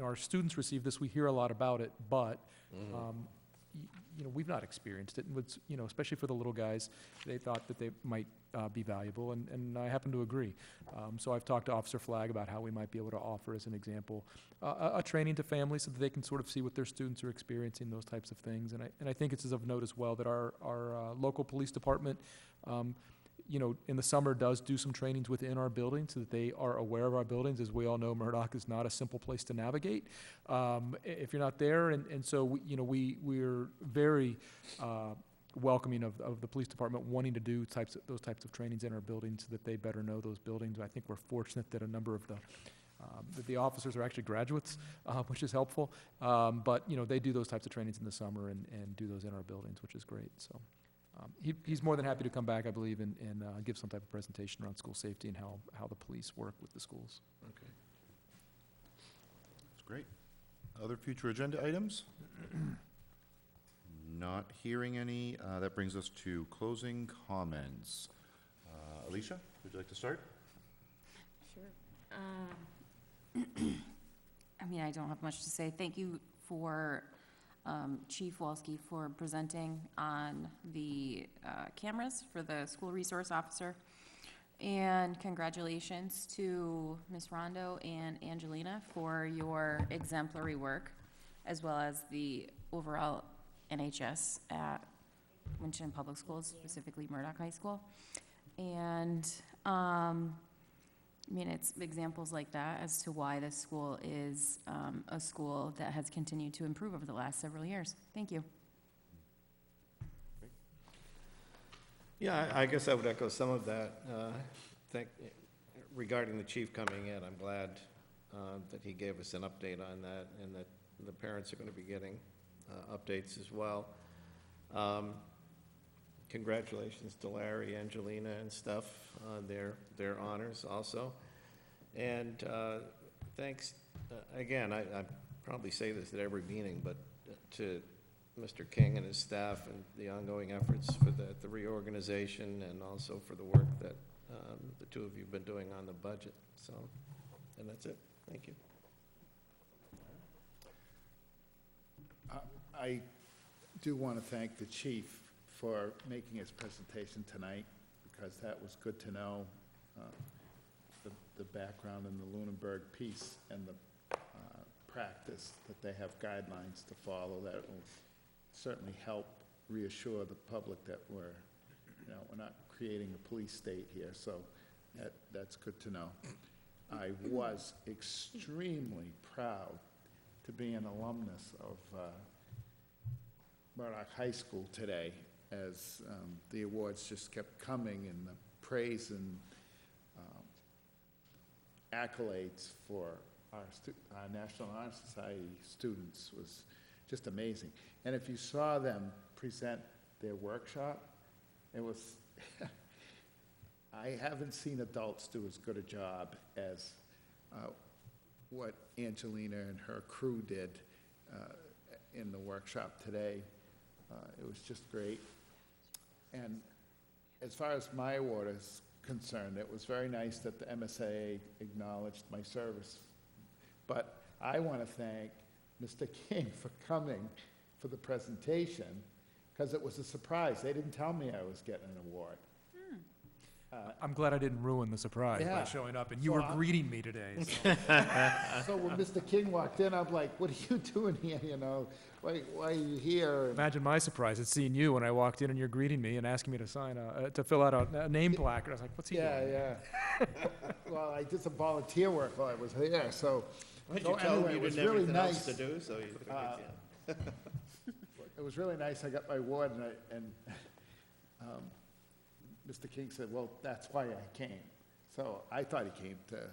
E: our students receive this, we hear a lot about it, but we've not experienced it, and especially for the little guys, they thought that they might be valuable, and I happen to agree. So I've talked to Officer Flagg about how we might be able to offer, as an example, a training to families so that they can sort of see what their students are experiencing, those types of things. And I think it's of note as well that our local police department, in the summer does do some trainings within our building so that they are aware of our buildings. As we all know, Murdoch is not a simple place to navigate if you're not there. And so, we're very welcoming of the police department wanting to do those types of trainings in our buildings so that they better know those buildings. I think we're fortunate that a number of the officers are actually graduates, which is helpful. But, they do those types of trainings in the summer and do those in our buildings, which is great. So. He's more than happy to come back, I believe, and give some type of presentation around school safety and how the police work with the schools.
I: Okay.
A: That's great. Other future agenda items? Not hearing any. That brings us to closing comments. Alicia, would you like to start?
D: Sure. I don't have much to say. Thank you for Chief Walski for presenting on the cameras for the school resource officer. And congratulations to Ms. Rondo and Angelina for your exemplary work, as well as the overall NHS at Winchton Public Schools, specifically Murdoch High School. And, I mean, it's examples like that as to why this school is a school that has continued to improve over the last several years. Thank you.
I: Yeah, I guess I would echo some of that. Regarding the chief coming in, I'm glad that he gave us an update on that, and that the parents are going to be getting updates as well. Congratulations to Larry, Angelina, and stuff on their honors also. And thanks, again, I probably say this at every meeting, but to Mr. King and his staff and the ongoing efforts for the reorganization, and also for the work that the two of you have been doing on the budget. So, and that's it. Thank you.
C: I do want to thank the chief for making his presentation tonight, because that was good to know, the background in the Lunenburg piece and the practice, that they have guidelines to follow. That will certainly help reassure the public that we're not creating a police state here, so that's good to know. I was extremely proud to be an alumnus of Murdoch High School today, as the awards just kept coming, and the praise and accolades for our National Honor Society students was just amazing. And if you saw them present their workshop, it was, I haven't seen adults do as good a job as what Angelina and her crew did in the workshop today. It was just great. And as far as my award is concerned, it was very nice that the MSAA acknowledged my service. But I want to thank Mr. King for coming for the presentation, because it was a surprise. They didn't tell me I was getting an award.
E: I'm glad I didn't ruin the surprise by
C: Yeah.
E: showing up, and you
C: So
E: were
C: I-
E: greeting me today. So.
C: So when Mr. King walked in, I'm like, what are you doing here, Why are you here? And
E: Imagine my surprise at seeing you when I walked in and you're greeting me and asking me to sign to fill out a name placard. I was like, what's he doing?
C: Yeah. Well, I did some volunteer work while I was here, so.
I: Why did
C: so
I: you tell
C: anyway,
I: him
C: it
I: you
C: was
I: didn't have
C: really
I: anything else
C: nice.
I: to do, so you took it, yeah.
C: It was really nice. I got my award, and Mr. King said, well, that's why I came. So I thought he came to,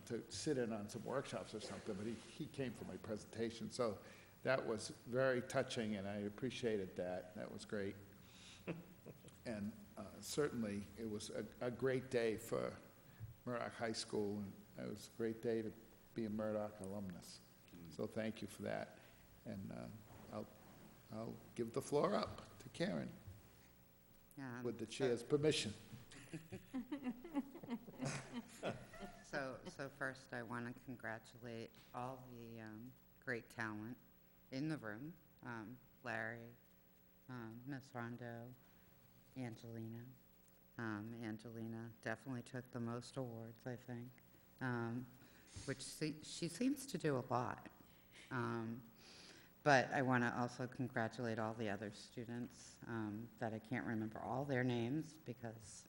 C: to sit in on some workshops or something, but he came for my presentation. So that was very touching, and I appreciated that. That was great. And certainly, it was a great day for Murdoch High School, and it was a great day to be a Murdoch alumnus. So thank you for that. And I'll give the floor up to Karen, with the chair's permission.
G: So first, I want to congratulate all the great talent in the room, Larry, Ms. Rondo, Angelina. Angelina definitely took the most awards, I think, which she seems to do a lot. But I want to also congratulate all the other students that I can't remember all their names because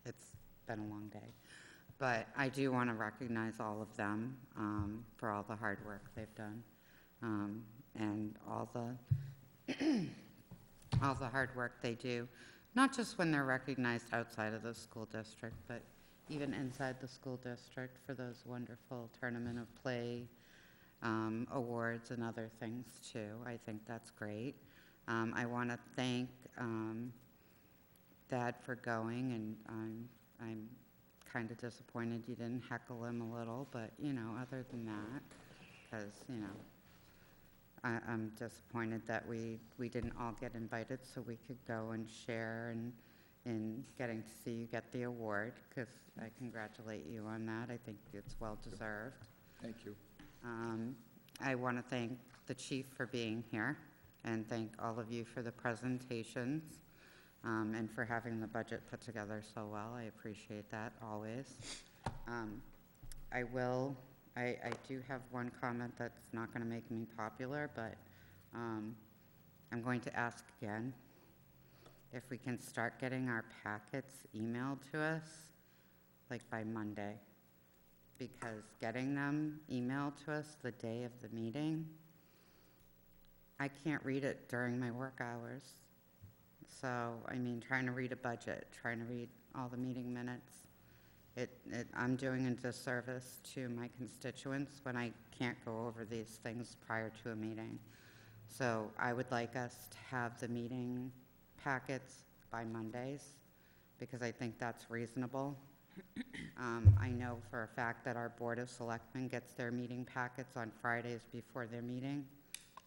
G: it's been a long day. But I do want to recognize all of them for all the hard work they've done and all the hard work they do, not just when they're recognized outside of the school district, but even inside the school district for those wonderful Tournament of Play awards and other things too. I think that's great. I want to thank Dad for going, and I'm kind of disappointed you didn't heckle him a little, but other than that, because I'm disappointed that we didn't all get invited so we could go and share in getting to see you get the award, because I congratulate you on that. I think it's well deserved.
C: Thank you.
G: I want to thank the chief for being here and thank all of you for the presentations. and for having the budget put together so well. I appreciate that always. I do have one comment that's not going to make me popular, but I'm going to ask again if we can start getting our packets emailed to us, like by Monday. Because getting them emailed to us the day of the meeting, I can't read it during my work hours. So, I mean, trying to read a budget, trying to read all the meeting minutes, I'm doing a disservice to my constituents when I can't go over these things prior to a meeting. So I would like us to have the meeting packets by Mondays, because I think that's reasonable. I know for a fact that our Board of Selectmen gets their meeting packets on Fridays before their meeting,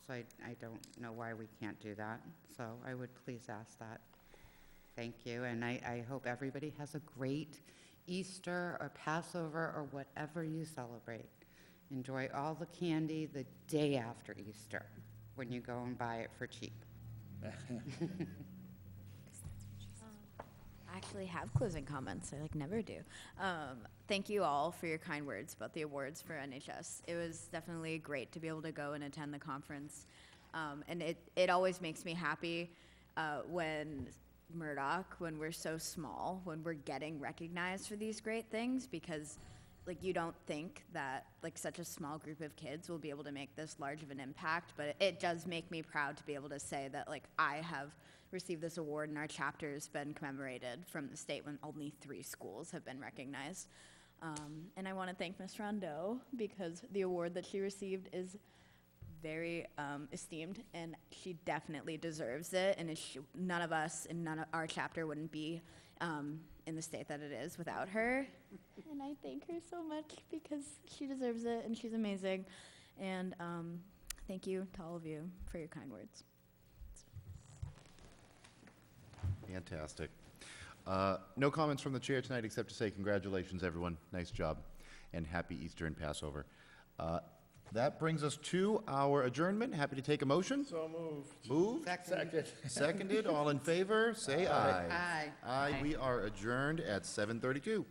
G: so I don't know why we can't do that. So I would please ask that. Thank you, and I hope everybody has a great Easter or Passover or whatever you celebrate. Enjoy all the candy the day after Easter when you go and buy it for cheap.
J: I actually have closing comments. I never do. Thank you all for your kind words about the awards for NHS. It was definitely great to be able to go and attend the conference. And it always makes me happy when Murdoch, when we're so small, when we're getting recognized for these great things, because you don't think that such a small group of kids will be able to make this large of an impact, but it does make me proud to be able to say that I have received this award and our chapter's been commemorated from the state when only 3 schools have been recognized. And I want to thank Ms. Rondeau, because the award that she received is very esteemed, and she definitely deserves it, and none of us and none of our chapter wouldn't be in the state that it is without her. And I thank her so much because she deserves it, and she's amazing. And thank you to all of you for your kind words.
A: Fantastic. No comments from the chair tonight except to say congratulations, everyone. Nice job, and happy Easter and Passover. That brings us to our adjournment. Happy to take a motion.
B: So moved.
A: Moved?
C: Second.
A: Seconded. All in favor, say aye.
G: Aye.
A: Aye. We are adjourned at 7:32.